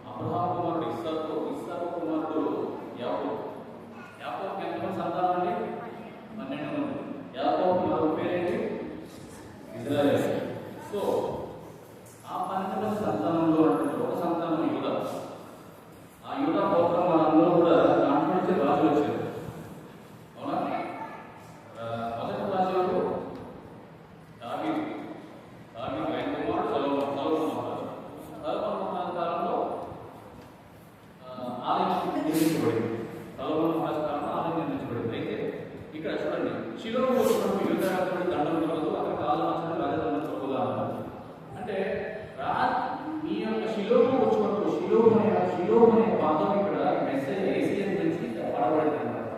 Speaker 1: అబ్రహాము కుమారుడు ఇస్సాకు కుమారుడు యాకోబు. యాకోబుకి ఎంతమంది సంతానం అండి? 12 మంది. యాకోబు మరొక పేరేంటి? ఇజ్రాయెల్. సో ఆ 12 మంది సంతానంలో ఒక సంతానం యూదా. ఆ యూదా గోత్రం వాళ్ళందరూ కూడా దాంట్లో నుంచి రాజులు వచ్చారు. అవునా? మొదటి రాజు ఎవరు? దావీదు. ఆయన కుమారుడు సొలొమోను కాలంలో ఆలయం నిర్మించబడింది. సొలొమోను కాలంలో ఆలయం నిర్మించబడింది. అయితే ఇక్కడ చూడండి, శిలోకు వచ్చినప్పుడు యూదా దండం కలదు, అక్కడ కాలం రాజదండం కలుగుదా అన్నారు. అంటే మీ యొక్క శిలోకు వచ్చినప్పుడు శిలోకు అనే పాదం ఇక్కడ మెసేజ్ ఏసియన్ నుంచి వాడబడింది అన్నమాట.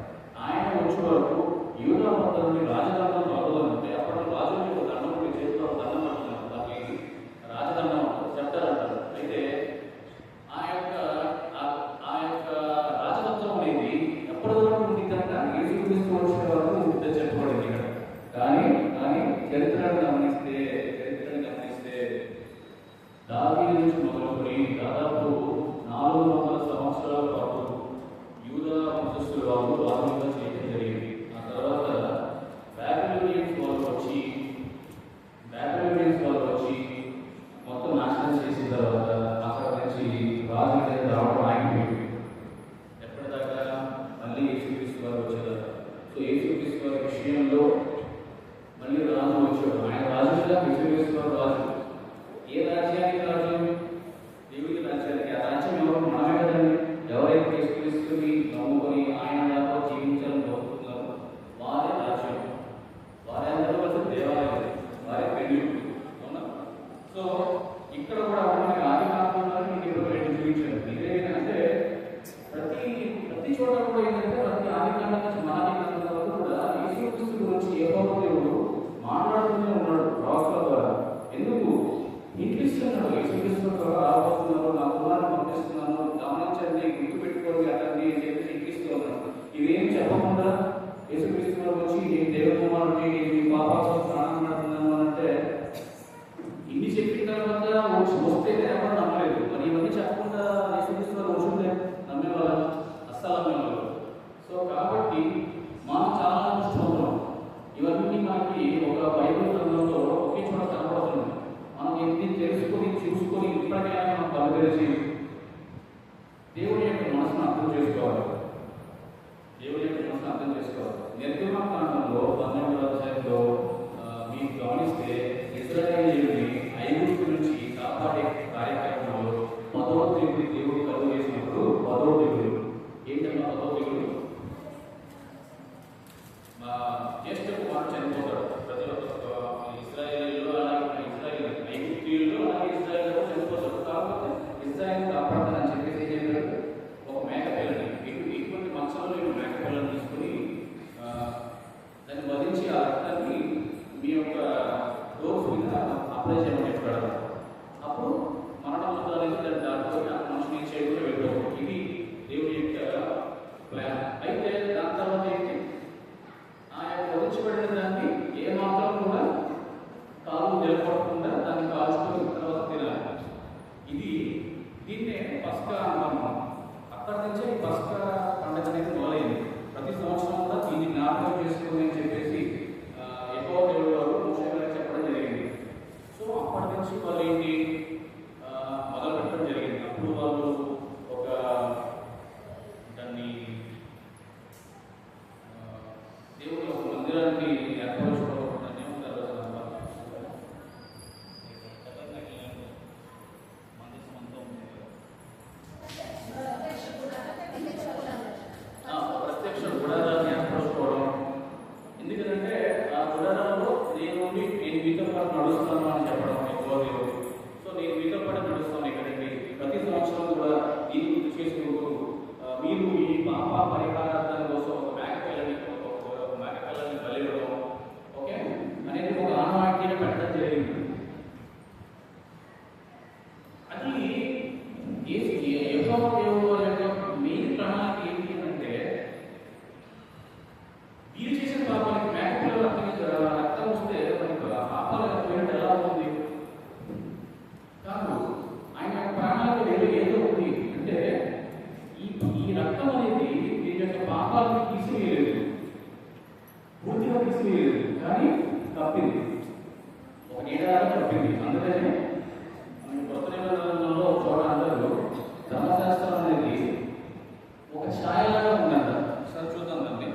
Speaker 1: ఆయన వచ్చే వరకు యూదా వద్ద నుండి రాజదండం కలుగుదంటే అప్పుడు రాజుల యొక్క దండం చేతిలో దండం అంటున్నారు. దానికి రాజదండం చెప్తారు అంటారు. అయితే ఆ యొక్క రాజతత్వం అనేది ఎప్పటి వరకు ఉండిందంటే యేసుక్రీస్తు వచ్చిన వరకు ఉంటుందని చెప్పబడింది ఇక్కడ. కానీ చరిత్రను గమనిస్తే దావీదు నుంచి మొదలుకొని దాదాపు 400 సంవత్సరాల పాటు యూదా వంశస్థుల వాళ్ళు రాజులుగా చేయడం జరిగింది. ఆ తర్వాత బాబిలోనియన్స్ వాళ్ళు వచ్చి మొత్తం నాశనం చేసిన తర్వాత అక్కడ నుంచి రాజు అనేది రావడం ఆగిపోయింది. ఎప్పటిదాకా? మళ్ళీ యేసుక్రీస్తు వారు వచ్చేదాకా. సో యేసుక్రీస్తు వారి విషయంలో మళ్ళీ రాజు వచ్చాడు. ఆయన రాజుగా యేసుక్రీస్తు వారు రాజు. ఏ రాజ్యానికి రాజ్యం? దేవుడి రాజ్యానికి. ఆ రాజ్యం ఎవరు? మనమే కదండి. ఎవరైతే యేసుక్రీస్తుని నమ్ముకొని ఆయన దాకా జీవించాలని కోరుకుంటున్నారో వారే రాజ్యం. వారి అందరూ కలిసి దేవాలయం, వారి పెళ్లి. అవునా? సో ఇక్కడ కూడా మనకి ఆది కాకుండా మీకు 2 చూపించారు. ఇదేంటంటే ప్రతి చోట కూడా ఏంటంటే ప్రతి ఆది మనకి కూడా యేసుక్రీస్తు గురించి యెహోవా దేవుడు మాట్లాడుతూనే ఉన్నాడు ప్రవక్తల ద్వారా. ఎందుకు ఇంటిస్తున్నాడు? యేసుక్రీస్తు ద్వారా రాబోతున్నారు, నా కుమారుని పంపిస్తున్నాను, గమనించండి, గుర్తుపెట్టుకోండి అతన్ని అని చెప్పేసి ఇంటిస్తూ ఉన్నాడు. ఇవేం చెప్పకుండా యేసుక్రీస్తు వచ్చి నేను దేవుని కుమారుడిని, నేను మీ పాపాలతో ప్రాణం పడుతున్నాను అంటే ఇన్ని చెప్పిన తర్వాత వస్తే ఎవరు నమ్మలేదు. మరి ఇవన్నీ చెప్పకుండా యేసుక్రీస్తు వచ్చుంటే నమ్మేవాళ్ళు అస్సలు నమ్మేవాళ్ళు. సో కాబట్టి మనం చాలా నష్టపోతున్నాం. ఇవన్నీ మనకి ఒక బైబిల్ గ్రంథంలో ఒకే చోట కనబడుతుంది. మనం ఎన్ని తెలుసుకొని చూసుకొని ఇప్పటికైనా మనం బలపరిచి దేవుడి యొక్క మనసును అర్థం చేసుకోవాలి. దేవుడి యొక్క మనసును అర్థం చేసుకోవాలి. నిర్గమకాండంలో 12వ అధ్యాయంలో మీరు గమనిస్తే ఇశ్రాయేలీయుల్ని ఐగుప్తు నుంచి కాపాడే కార్యక్రమంలో 10వ తెగులు దేవుడు కలుగు చేసినప్పుడు 10వ తెగులు ఏంటన్నా 10వ తెగులు? మా జ్యేష్ఠ కుమారుడు చనిపోతాడు. ప్రతి ఒక్క ఇశ్రాయేలీయులు అలాగే ఐగుప్తీయులు అలాగే ఇశ్రాయేలీయులు చనిపోతాడు. కాకపోతే ఇశ్రాయేల్ కాపాడతానని చెప్పేసి ఏం చేశాడు? ఒక మేక పిల్లని ఇటువంటి మంచంలో మేక పిల్లని తీసుకుని దాన్ని వధించి ఆ రక్తాన్ని మీ యొక్క డోర్స్ మీద అప్లై చేయమని చెప్పాడు. అప్పుడు మరణం అనేది దాంట్లో మనిషిని చేయకుండా వెళ్ళిపోతాడు. ఇది దేవుడి యొక్క ప్లాన్. అయితే దాని తర్వాత ఏంటి? ఆ యొక్క వధించబడిన దాన్ని ఏ మాత్రం కూడా కాలు నిలబడకుండా దాన్ని కాల్చుకొని తర్వాత తినాలి. దీన్నే పస్కా అంటాము. అక్కడి నుంచే ఈ పస్కా పండుగ అనేది మొదలైంది. ప్రతి సంవత్సరం కూడా దీన్ని జ్ఞాపకం చేసుకోండి అని చెప్పేసి యెహోవా దేవుడు వారు మోషే గారికి చెప్పడం జరిగింది. సో అప్పటి నుంచి వాళ్ళు ఏంటి మొదలు పెట్టడం జరిగింది. అప్పుడు వాళ్ళు ఒక దాన్ని దేవుడి ఒక మందిరాన్ని ఏర్పరచుకోవడం ఏమంటారు? ప్రత్యక్ష గుడారాన్ని ఏర్పరచుకోవడం. ఎందుకంటే ఆ గుడారంలో నేను మీతో పాటు నడుస్తాను అని చెప్పడం ఎక్కువ దేవుడు. సో నేను మీతో పాటు నడుస్తాను ఇక్కడికి. ప్రతి సంవత్సరం కూడా దీన్ని గుర్తు చేసుకుంటూ మీరు ఈ పాప పరిహారార్థం కోసం ఒక మేక పిల్లని బలివ్వడం ఓకే అనేది ఒక ఆనవాయితీని పెట్టడం జరిగింది. అది యెహోవా దేవుడు యొక్క మెయిన్ ప్రణాళిక ఏంటి అంటే వీరు చేసిన పాపానికి మేక పిల్లల రక్తం వస్తే మనకు పాపాలు పోయినట్టు ఎలా ఉంది? కాదు, ఆయన యొక్క ప్రణాళిక వేరే ఏదో ఉంది. అంటే ఈ రక్తం అనేది వీరి యొక్క పాపాలను తీసివేయలేదు, పూర్తిగా తీసివేయలేదు, కానీ తప్పింది, ఒక నీడాగా తప్పింది. అందుకనే కొత్త నిబంధనలో చోట అందరూ ధర్మశాస్త్రం అనేది ఒక ఛాయలాగా ఉందంట. సార్ చూద్దాం దాన్ని.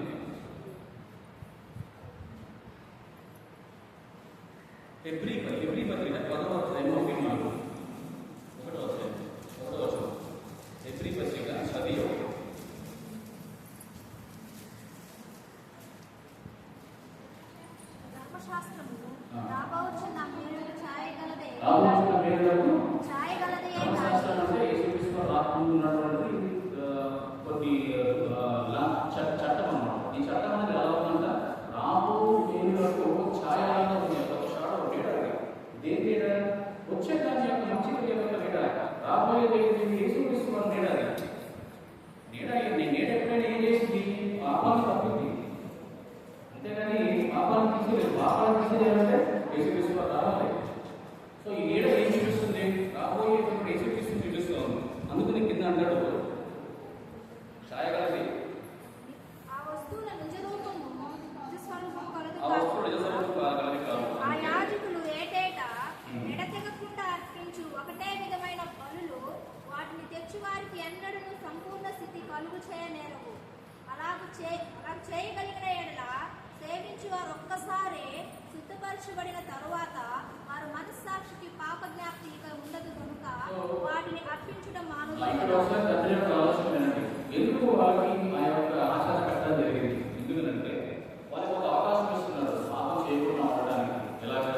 Speaker 1: హెబ్రీ పత్రిక 10వ అధ్యాయంలో 1వ వచనం. హెబ్రీ పత్రిక 10. చట్టం అన్నమాట. ఈ చట్టం అనేది ఎలా ఉందంట? రాబో దేవులకు ఛాయలాగా ఉంది. ఒక షాడో నీడ. దేని నీడ? వచ్చే దాని యొక్క మంచి యొక్క నీడ. రాబోయే దేవుని యేసుక్రీస్తు వారి నీడ. నీడ ఎప్పుడైనా ఏం చేసింది? పాపాన్ని తప్పింది, అంతేగాని పాపాన్ని తీసేది. పాపాన్ని తీసేయాలంటే యేసుక్రీస్తు వారు రావాలి. సో ఈ నీడ ఏం చూపిస్తుంది? రాబోయే యేసుక్రీస్తు చూపిస్తుంది. అందుకని కింద అంటాడు ఛాయగలది
Speaker 2: ఆ యాజకులు ఏటేటా ఎడతెగకుండా అర్పించు ఒకటే విధమైన బలులు వాటిని తెచ్చువారికి ఎన్నడూ సంపూర్ణ స్థితి కలుగు చేయనేరవు. అలాగ చేయగలిగిన ఎడల సేవించు వారు ఒక్కసారి శుద్ధపరచబడిన తరువాత వారు మనస్సాక్షికి పాప జ్ఞాప్తి ఇక ఉండదు కనుక వాటిని అర్పించడం
Speaker 1: ఎందుకు వాళ్ళకి ఆ యొక్క ఆచారం పెట్టడం జరిగింది? ఎందుకంటే వాళ్ళకి ఒక అవకాశం ఇస్తున్నారు పాపం చేయకుండా ఉండడానికి. ఎలాగా?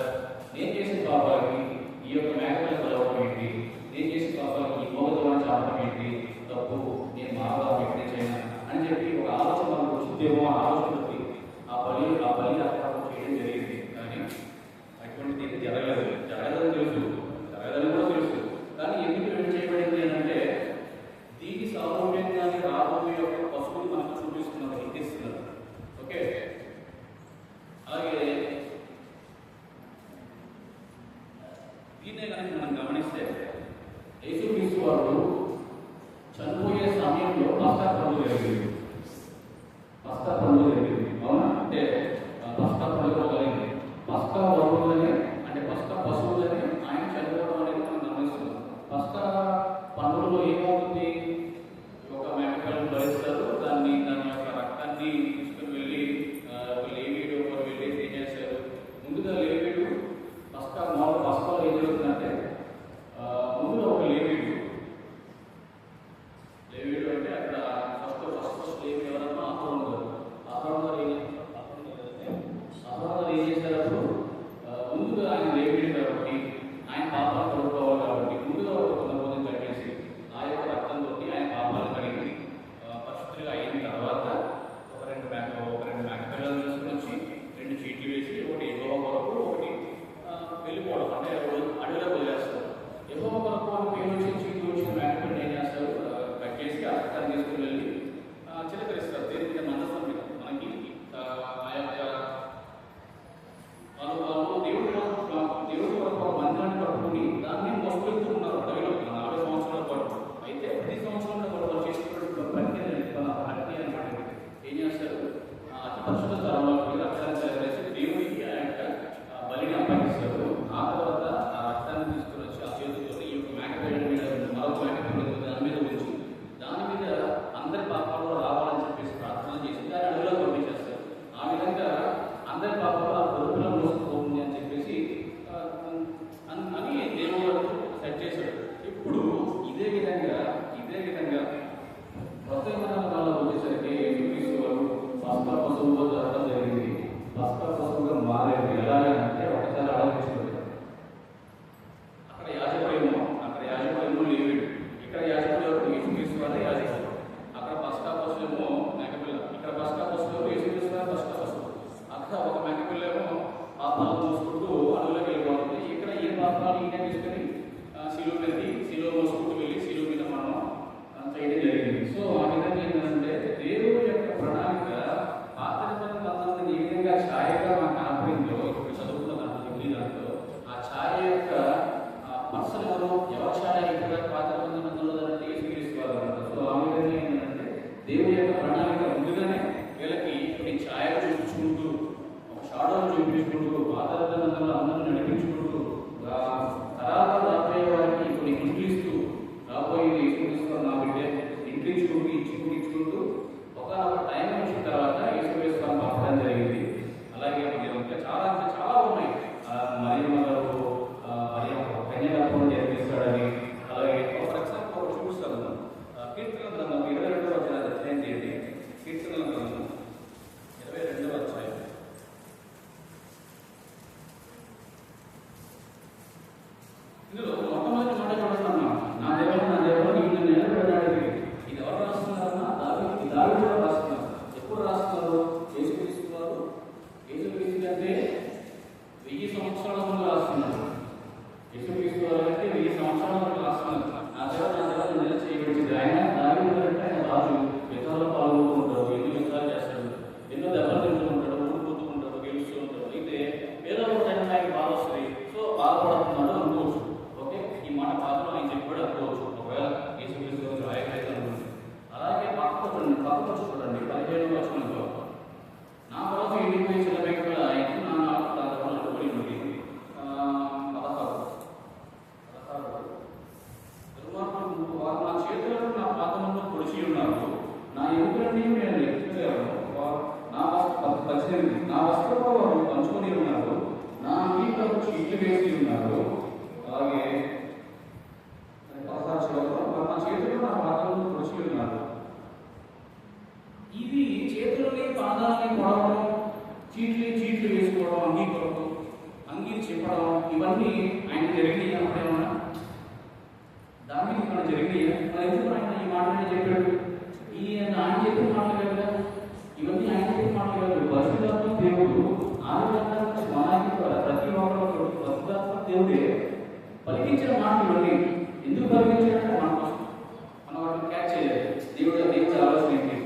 Speaker 1: నేను చేసిన పాపాలకి ఈ యొక్క మేకలు కలవడం ఏంటి, నేను చేసిన పాపాలకి ఈ మోగదోళన చాపడం ఏంటి, తప్పు, నేను మారదా వ్యక్తి చేయను అని చెప్పి ఒక ఆలోచన వాళ్ళకు శుద్ధి పస్కా పండుగ జరిగింది. పస్కా పండుగ జరిగింది, అవునా? అంటే పస్కా పండుగ కలిగింది. పస్కా వరువులని అంటే పస్కా పశువులని ఆయన చనిపోవడం అనేది మనం గమనిస్తున్నాం. పస్కా పండుగలో ఏమవుతుంది? ఒక మేకపిల్లను భరిస్తారు, దాని యొక్క రక్తాన్ని తీసుకుని వెళ్ళి ఒక లేవీడు ఒకరు వెళ్ళి ఏం చేశారు? ముందుగా లేవీడు పస్కాలో ఏం జరుగుతుందంటే ముందుగా ఒక లేవీడు అంటే అక్కడ ఫస్ట్ లేవీడు ఎవరన్నా అహరోను గారు. అహరోను గారు ఏం చేశారు? ముందుగా ఆయన లేవీడు కాబట్టి ఆయన పాపాలు కడుక్కోవాలి కాబట్టి ముందుగా ఒక కొంతమంది కట్టేసి ఆ యొక్క రక్తంతో ఆయన పాపాలు కడిగి పరిశుద్ధిగా అయిన తర్వాత ఒక రెండు మేకపిల్లలు తీసుకుని వచ్చి 2 చీట్లు వేసి ఒకటి యెహోవా కొరకు ఒకటి వెళ్ళిపోవడం అంటే అడవిలో వదిలేస్తారు. యెహోవా కొరకు అని పేరు వచ్చి చీట్లు వచ్చిన మేకపిల్లని ఏం చేస్తారు? కట్టేసి ఆ రక్తాన్ని తీసుకుని వెళ్ళి చిలకరిస్తారు. దేనికి మందసం మీద మనకి ఆ యొక్క వాళ్ళు దేవుడి కొరకు ఒక మందిరాన్ని పట్టుకుని దాన్ని మోసుకెళ్తూ ఉన్నారు అడవిలో 40 సంవత్సరాల పాటు. అయితే ప్రతి సంవత్సరంలో వాళ్ళు చేసుకున్నటువంటి భక్తి అనమాట. ఏం చేస్తారు? అతి పరిశుద్ధ స్థలంలోకి రక్తాన్ని తయారు దేవుడికి ఆ యొక్క బలిని అప్పగిస్తారు. ఆ తర్వాత ఆ రక్తాన్ని తీసుకుని వచ్చి ఆ చేతులతో ఈ యొక్క మేకపిల్ల మీద మరొక మేకపిల్ల దాని మీద ఉంచి దాని మీద అందరి పాపాలు రావాలని చెప్పేసి ప్రార్థన చేసి దాన్ని అడవిలో పంపించేస్తారు. ఆ విధంగా అందరి పాపాలు ఆ పొరుగులో మోసుకుపోతుంది అని చెప్పేసి అని దేవుడు సెట్ చేశాడు. ఇప్పుడు ఇదే విధంగా కొత్త నిబంధనలో వచ్చేసరికి యేసుక్రీస్తు వారు పస్కా పశువుగా జరగడం జరిగింది. పస్కా పశువుగా మారేది ఎలాగంటే ఒకసారి ఆలోచించుకోండి. అక్కడ యాజకుడేమో లేవీడు, ఇక్కడ యాజకుడు యేసుక్రీస్తు వారే యాజకుడు. అక్కడ పస్కా పశువేమో మేకపిల్ల, ఇక్కడ పస్కా పశువు యేసుక్రీస్తు వారి పస్కా పశువు. అక్కడ ఒక మేకపిల్లేమో పాపాలు మోసుకుంటూ అడవిలోకి వెళ్ళిపోతుంది. ఇక్కడ ఏ పాపాలు ఈయన తీసుకుని శిలువ మోసుకుంటూ వెళ్ళి శిలువ మీద మనం చేయడం జరిగింది. సో ఆ విధంగా ఏంటంటే దేవుడి యొక్క ప్రణాళిక పాత నిబంధనలను ఏ విధంగా ఛాయగా మనకు కనపడిందో ఇప్పుడు చదువుకున్న దాంట్లో ఆ ఛాయ యొక్క పర్సన్ ఎవరి ఛాయ ఇక్కడ పాత నిబంధనలో యేసుక్రీస్తు. సో ఆ విధంగా ఏంటంటే దేవుడి యొక్క ప్రణాళిక ముందుగానే వీళ్ళకి కొన్ని ఛాయలు చూపించుకుంటూ ఒక షాడోలు చూపించుకుంటూ పాత నిబంధనలు అందరూ నడిపించుకుంటూ తరాల రాబోయే వారికి కొన్ని ఇంగ్లీస్తూ రాబోయేది యేసుక్రీస్తు నా బిడ్డే ఇచ్చుకుంటూ ఒక టైం వచ్చిన తర్వాత యేసుక్రీస్తు పంపడం జరిగింది. అలాగే ఇంకా చాలా ఉన్నాయి. మరియమ్మ గారు కన్యాదానం జరిపిస్తాడని. అలాగే ఫర్ ఎగ్జాంపుల్ చూపిస్తాను. కీర్తన గ్రంథం 22వ అధ్యాయం అధ్యయనం చేయండి. కీర్తన గ్రంథం 22వ అధ్యాయం. ఇందులో మొట్టమొదటి మాట చూడండి. నా దేవా నిన్ను నిలబెట్టాడు. ఇది ఎవరు రాస్తున్నారన్నా? దావీదు రాస్తున్నారు. ఎప్పుడు రాస్తున్నారు? యేసుక్రీస్తు వారు అంటే 1000 సంవత్సరాల ముందు రాస్తున్నారు. యేసుక్రీస్తు వారు అంటే 1000 సంవత్సరాల ముందు రాస్తున్నారు. నా దేవా నిల చేయబడింది. దావీదు అంటే ఆయన రాజు, యుద్ధాల్లో పాల్గొంటుంటాడు, ఎన్నో యుద్ధాలు చేస్తాడు, ఎన్నో దెబ్బలు తింటుంటాడు, ఊరుకుంటుంటాడు, గెలుస్తూ ఉంటాడు. అయితే పేదవాడు అంటే ఆయన బాధ వస్తుంది. సో బాధపడుతున్నాడు అనుకోవచ్చు. ఓకే, ఈ మాట బాధలో ఆయన చెప్పాడు అనుకోవచ్చు. ఒకవేళ యేసుక్రీస్తు రాయకైతే అనుకుంటుంది. అలాగే పక్కకు చూడండి 15వ వచనంలో నా కొరకు ఎండిపోయి చిన్నబెక్కల ఆయన నా అడుగుబడి ఉంది. 16 దుర్మార్గులు వారు నా చేతులను నా పాదములను పొడిచి ఉన్నారు. నా ఎముకలన్నీ నేను లెక్కించలేను. నా 18 నా వస్త్రపు వారు పంచుకొని ఉన్నారు. నా అంగీలకు చీట్లు వేసి ఉన్నారు. అలాగే 16 నా చేతులు నా పాదములను పొడిచి ఉన్నారు. ఇది చేతులని పాదాలని పొడవడం, చీట్లు వేసుకోవడం, అంగీ చెప్పడం, ఇవన్నీ ఆయన జరిగినాయి. అప్పుడేమన్నా దానికి ఇక్కడ జరిగినాయి. మరి ఎందుకు ఆయన ఈ మాటలు చెప్పాడు? ఆయన చెప్పిన మాటలు కదా ఇవన్నీ. ఆయన చెప్పిన మాటలు కాదు. పరిశుద్ధాత్మ దేవుడు ఆరోగ్యాన్ని మనకి ప్రతి ఒక్కరు పరిశుద్ధాత్మ దేవుడే పలికించిన మాటలు ఇవన్నీ. ఎందుకు పలికించాడంటే మన కోసం మనం వాటిని క్యాచ్ చేయాలి. దేవుడి ఆలోచన ఏంటి?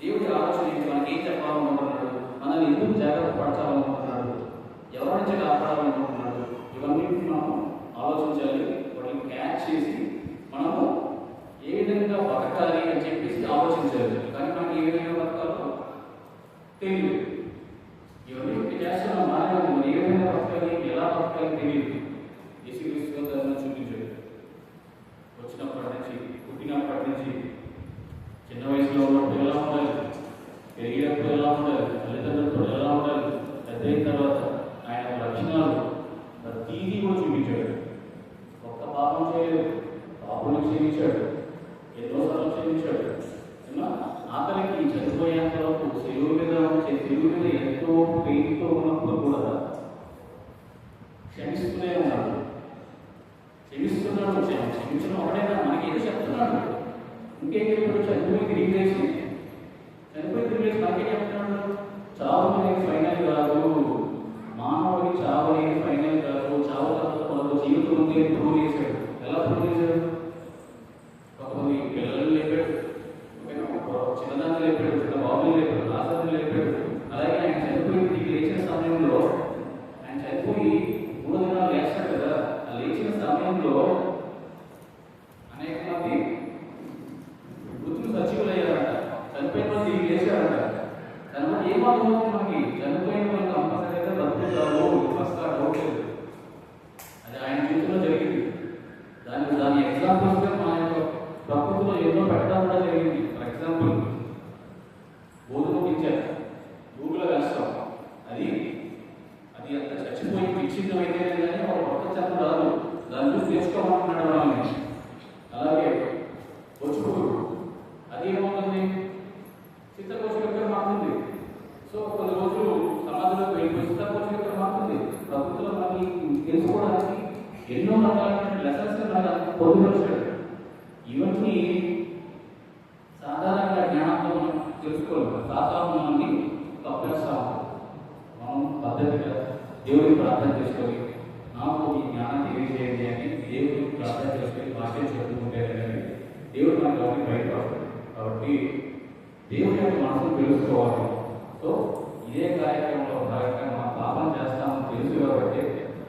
Speaker 1: దేవుడి ఆలోచన ఏంటి? మనకి ఏం చెప్పాలనుకుంటున్నాడు? మనల్ని ఎందుకు జాగ్రత్త పరచాలనుకుంటున్నాడు? ఎవరి నుంచి కాపాడాలనుకుంటున్నాడు? ఇవన్నీ మనం ఆలోచించాలి. వాటిని క్యాచ్ చేసి మనము ఏ విధంగా బతకాలి అని చెప్పేసి ఆలోచన ఆలోచించలేదు. కానీ మనకి ఏ విధంగా బతకాలో తెలియదు. ఇవన్నీ చేస్తున్నాం బాగానే ఉంది, మరి ఏ విధంగా బతకాలి, ఎలా బతకాలి తెలియదు. యేసుక్రీస్తు ధర్మం చూపించాడు. వచ్చినప్పటి నుంచి, పుట్టినప్పటి నుంచి, చిన్న వయసులో ఉన్నప్పుడు ఎలా ఉండాలి, పెరిగినప్పుడు ఎలా ఉండాలి, తల్లిదండ్రులతో ఎలా ఉండాలి, పెద్దయిన తర్వాత ఆయన లక్షణాలు ప్రతీదీ కూడా చూపించాడు. ఒక్క పాపం చేయలేదు, పాపను క్షమించాడు, ఎన్నోసార్లు క్షమించాడు. ఆఖరికి చనిపోయేంత వరకు తెలుగు మీద ఎంతో పెయిన్తో ఉన్నప్పుడు కూడా క్షమిస్తూనే ఉన్నాడు. క్షమించడం ఒకటైనా మనకి ఏదో చెప్తున్నాడు. ఇంకేం చెప్పాడు? చనిపోయి తిరిగి లేచి మనకేం చెప్తున్నాడు? చావు అనేది ఫైనల్ కాదు, మానవుడికి చావు అనేది ఫైనల్ కాదు, చావు తర్వాత మనకు జీవితం ఉంది అని ప్రూవ్ చేశాడు. ఎలా ప్రూవ్ చేశాడు? కొంతమంది పిల్లలు లేపాడు, చిన్నదాన్ని లేపాడు, చిన్న బాబుని లేపాడు, ఆసరాన్ని లేపాడు. అలాగే ఆయన చనిపోయి తిరిగి లేచిన సమయంలో, ఆయన చనిపోయి 3 దినాలు లేచాడు కదా, ఆ లేచిన సమయంలో అనేక మంది వృత్తులు సచివులయ్యారంట, చనిపోయిన వాళ్ళు తిరిగి లేచారంట. దానివల్ల ఏమవుతుంది? మనకి చనిపోయిన వాళ్ళు కంపల్సరీగా బతుకుతారు, విశ్వాసాలు అవట్లేదు. అది ఆయన జీవితంలో జరిగింది. దాని ఎగ్జాంపుల్స్గా మన యొక్క ప్రకృతిలో ఎన్నో పెట్టడం కూడా జరిగింది. ఫర్ ఎగ్జాంపుల్, గోధుమ గింజ భూమిలో వేస్తాం, అది అంత చచ్చిపోయి విచ్ఛిన్నమైతే కానీ ఒక కొత్త చెత్త రాదు, దాని చూసి తెచ్చుకోమంటున్నాడు వాళ్ళని. అలాగే వచ్చుకోడు, అది ఏమవుతుంది? చిత్తకోశ ఎక్కడ మారుతుంది. సో కొన్ని రోజులు సమాజంలోకి వెళ్ళిపోయి చిత్తకోశ ఎక్కడ మారుతుంది. ప్రకృతిలో మనకి తెలుసుకోవడానికి ఎన్నో రకాలైన లెసన్స్ మనకు పొందుపరిచాడు. ఇవన్నీ సాధారణంగా జ్ఞానంతో మనం తెలుసుకోవాలి. సాధారణ మనల్ని తప్పేస్తాము. మనం పద్ధతిగా దేవుడికి ప్రార్థన చేసుకొని, నాకు ఈ జ్ఞానం తెలియజేయండి అని దేవుడికి ప్రార్థన చేసుకొని భాషలు చెప్పుకుంటే దేవుడు మనకు ఎవరికి బయటపడతాడు. కాబట్టి దేవుడి యొక్క మనసును తెలుసుకోవాలి. సో ఇదే కార్యక్రమంలో భాగంగా మనం పాపం చేస్తామని తెలుసు కాబట్టి,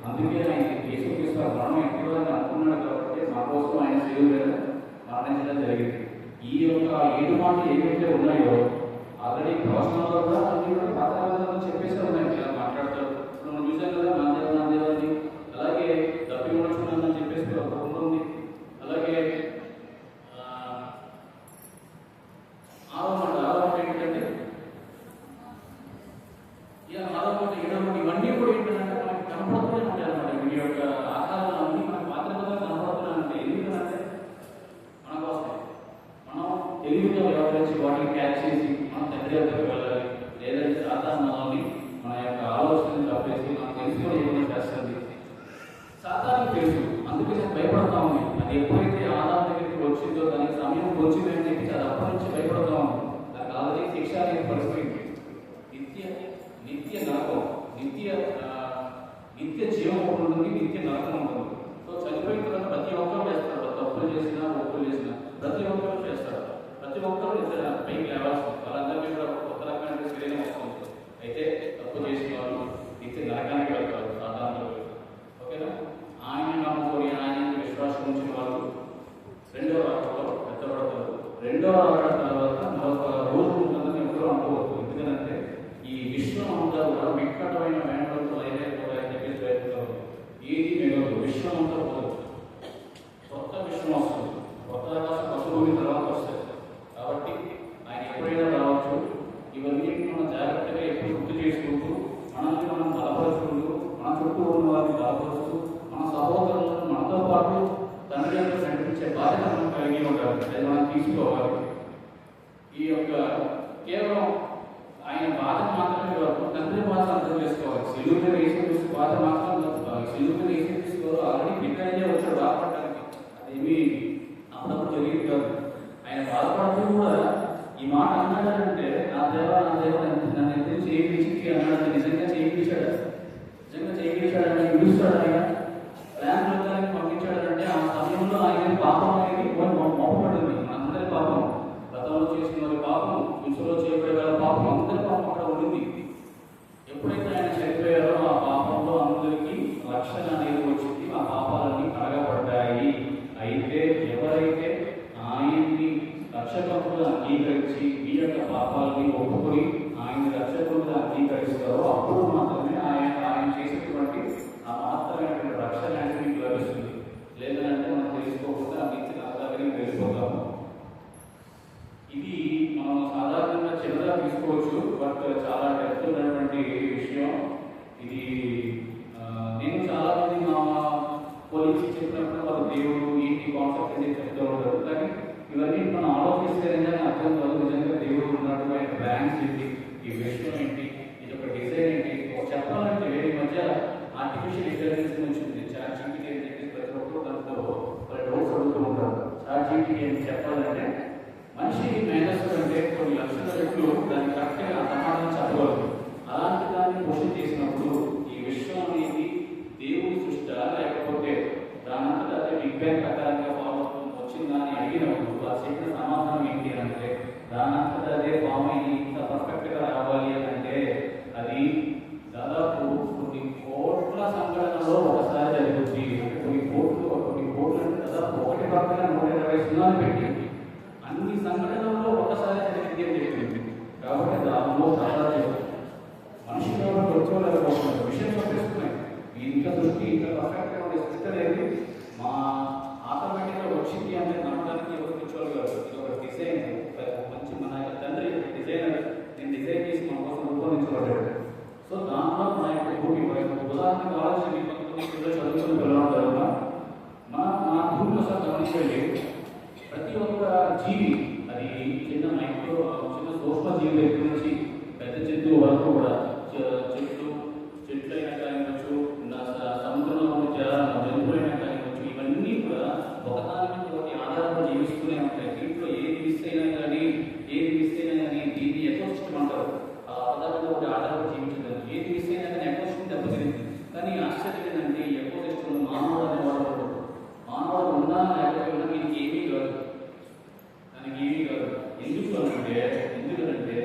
Speaker 1: అందుకే ఆయన యేసుక్రీస్తు మరణం ఎక్కువ అనుకున్నాడు కాబట్టి మా కోసం ఆయన సేవ మరణించడం జరిగింది. ఈ యొక్క 7 మాటలు ఏవైతే ఉన్నాయో ఆల్రెడీ ప్రవచనాల్లో కూడా అన్ని కూడా పాత్రలో చెప్పేసి ఉన్నాయి. ఇలా మాట్లాడతారు. మనం చూసాం కదా, నా దేవ అని. అలాగే తప్పి మనుషులని చెప్పేసి ఒక ఉంది. అలాగే 6వ మాట ఏంటంటే, 6వ మాట 7వ మాట ఇవన్నీ కూడా ఏంటంటే మనకి కనపడుతూనే ఉంటాయి అన్నమాట. వీటి యొక్క ఆకారాలన్నీ మనకి పాత్రగా కనపడుతున్నాయంటే ఎందుకంటే మన కోసం మనం తెలివిగా వ్యవహరించి వాటిని క్యాచ్ చేసి మనం తండ్రి వద్దకు వెళ్ళాలి. లేదంటే సాధారణ మనల్ని మన యొక్క ఆలోచనలు తప్పేసి మనం తెలుసుకొని ఏమైనా చేస్తుంది. సాధారణ తెలుసు, అందుకే నేను భయపడతా ఉంది. అది ఎప్పుడైతే ఆదాం దగ్గరికి వచ్చిందో, దానికి సమయం వచ్చిందని చెప్పి అది అప్పటి నుంచి భయపడతా ఉంది. దానికి ఆల్రెడీ శిక్ష అనేది పరిస్థితి. నిత్య నరకం, నిత్య జీవం ఉంటుంది, నిత్య నరకం ఉంటుంది. సో చనిపోయిన తర్వాత ప్రతి ఒక్కరు చేస్తారు. తప్పులు చేసినా, ఒప్పులు చేసినా ప్రతి ఒక్కరు చేస్తారు. ప్రతి ఒక్కరు పైకి లేవాల్సింది. వాళ్ళందరికీ కూడా కొత్త రకమైన శరీరం వస్తుంది. అయితే తప్పు చేసిన వాళ్ళు నిత్య నరకానికి వెళ్తారు సాధారణంగా. ఓకేనా? ఆయన నమ్ముకొని ఆయన విశ్వాసం ఉంచిన వాళ్ళు 2వ రాకడలో ఎత్తబడతారు. 2వ రాకడ తర్వాత మరొక రోజు ఉంటుందని ఎవరు అనుకోవచ్చు. ఎందుకంటే ఈ విశ్వం అంతా కూడా వికటమైన వేండలతో అయిపోతాయని చెప్పేసి ప్రయత్నిస్తారు. ఏది మిగలదు, విశ్వం అంతా పోదు. కొత్త విశ్వం వస్తుంది, కొత్త ఆకాశం కొత్త భూమి తర్వాత వస్తుంది. కాబట్టి ఆయన ఎప్పుడైనా రావచ్చు. ఇవన్నీ మనం జాగ్రత్తగా ఎప్పుడు గుర్తు చేసుకుంటూ, మనల్ని మనం బలపరుచుకుంటూ, మన చుట్టూ ఉన్న వారిని బలపరుస్తూ, మన సహోదరులను మనతో పాటు తండ్రి యొక్క నడిపించే బాధ్యత మనం కలిగి ఉండాలి. అది మనం తీసుకోవాలి. ఈ యొక్క కేవలం ఆయన బాధ మాత్రమే కాదు, తండ్రి బాధ అర్థం చేసుకోవాలి. సిలువ మీద యేసుక్రీస్తు బాధ మాత్రం సిలువ మీద యేసుక్రీస్తు ఆల్రెడీ ప్రిపేర్ వచ్చాడు బాధపడడానికి. అదేమి అప్పుడప్పుడు జరిగింది కాదు. ఆయన బాధపడుతూ కూడా ఈ మాట అన్నాడంటే, నా దేవ నన్ను ఎందుకు చేయించి అన్నాడు. నిజంగా చేయించాడు, చేయించాడని పిలుస్తాడు. ఆయన ప్లాన్ ప్రకారం పంపించాడంటే ఆ సమయంలో ఆయన పాపం అనేది మోపబడింది. అందరి పాపం, గతంలో చేసిన వారి పాపం, విసులో చేయబడే వాళ్ళ పాపం, అందరి పాపం అక్కడ ఉండింది. ఎప్పుడైతే ఆయన చనిపోయారో ఆ పాపంలో అందరికీ రక్షణ అనేది వచ్చింది. ఆ పాపాలన్నీ కడగబడ్డాయి. అయితే ఎవరైతే ఆయన్ని రక్షణ రక్షకులుగా అంగీకరించి మీ యొక్క పాపాలని ఒప్పుకొని ఆయన రక్షకులుగా అంగీకరిస్తారో అప్పుడు మాత్రమే ఆయన చేసేటువంటి ఆ మాత్రమైనటువంటి రక్షణ అనేది మీకు లభిస్తుంది. లేదంటే మనం తెలుసుకోకుండా మించిన అలాగే వెళ్ళిపోతాము. ఇది మనం సాధారణంగా చిన్నగా తీసుకోవచ్చు, బట్ చాలా డెప్త్ ఉన్నటువంటి విషయం ఇది. నేను చాలా మంది మా పోలీసు చెప్పినప్పుడు వాళ్ళు దేవుడు ఏంటి కాన్సెప్ట్ అనేది చెప్తూ ఉంటారు. కానీ ఇవన్నీ మనం ఆలోచిస్తే అర్థం కాదు. నిజంగా దేవుడు ఉన్నాడు, ఆయన బ్రాండ్స్ ఏంటి, ఈ విషయం ఏంటి, ఇది ఒక డిజైన్ ఏంటి. చెప్పాలంటే ఈ మధ్య ఆర్టిఫిషియల్ ఇంటెలిజెన్స్ వచ్చింది. చాట్ జీపీటీ అని చెప్పి ప్రతి ఒక్కరు దాంట్లో వాళ్ళ డౌట్స్ అడుగుతూ ఉంటారు. చాట్ జీపీటీ అని చెప్పాలంటే మనిషి మేధస్సు అంటే కొన్ని లక్షల రెట్లు దాన్ని కరెక్ట్గా సమాధానం చెప్పగలరు. అలాంటి దాన్ని క్వశ్చన్ చేసినప్పుడు ఈ విషయం అనేది దేవుడి సృష్ట లేకపోతే దానంతటా అదే బిగ్ బ్యాంగ్ ప్రకారంగా ఫామ్ వచ్చిందా అని అడిగినప్పుడు ఆ చెప్పిన సమాధానం ఏంటి అంటే దానంతటా అదే ఫామ్ అయ్యి ఇంత పర్ఫెక్ట్గా రావాలి అని అంటే అది దాదాపు కొన్ని కోట్ల సంఘటనలో ఒకసారి జరుగుతుంది. కొన్ని కోట్లు అంటే దాదాపు 1/120 పెట్టింది. అన్ని సంఘటనల్లో ఒకసారి జరిగింది అని చెప్పింది. కాబట్టి దానిలో చాలా మనిషి కాబట్టి వచ్చేవాళ్ళు విషయం చెప్పేస్తున్నాయి. ఇంత దృష్టి ఇంత పర్ఫెక్ట్గా ఉండే సృష్టి అనేది మా ఆటోమేటిక్గా వచ్చింది అంటే నమ్మడానికి ఎవరు తెచ్చేవాళ్ళు కాదు. ఇది ఒక డిజైన్, మంచి మన తండ్రి డిజైనర్, నేను డిజైన్ చేసి మన కోసం రూపొందించబడ్డాడు. సో దాంట్లో మన యొక్క భూమి ఉదాహరణకు ఆలోచన కొంతమంది పిల్లలు చదువుకుని పిల్లలు మన భూమి కోసం గమనించండి. ప్రతి ఒక్క జీవి అది చిన్న మైక్రో చిన్న సూక్ష్మ జీవి దగ్గర నుంచి పెద్ద జంతువు వరకు కూడా చెట్లు అయినా కానివచ్చు, సముద్రంలో ఉన్న జంతువులు అయినా కానివచ్చు, ఇవన్నీ కూడా ఒకదాని మీద ఒకటి ఆధారపడి జీవిస్తూనే ఉంటాయి. దీంట్లో ఏది మిస్ అయినా కానీ దీన్ని ఎకోసిస్టమ్ అంటారు. ఆ పదార్థంలో ఒకటి ఆధారపడి జీవించదు. ఏది మిస్ అయినా కానీ ఎకోసిస్టమ్ దెబ్బతింది. కానీ ఆశ్చర్యం ఏంటంటే ఈ ఎకోసిస్టమ్ మానవుడు అనేవాడు మానవుడు ఉన్నా లేకపోయినా దీనికి ఏమీ కాదు. ఎందుకంటే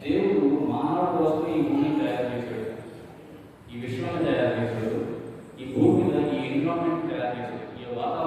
Speaker 1: దేవుడు మానవుడి కోసం ఈ భూమిని తయారు చేశాడు, ఈ విశ్వాన్ని తయారు చేశాడు, ఈ భూమి మీద ఈ ఎన్విరాన్మెంట్ తయారు చేశాడు, ఈ వాతావరణం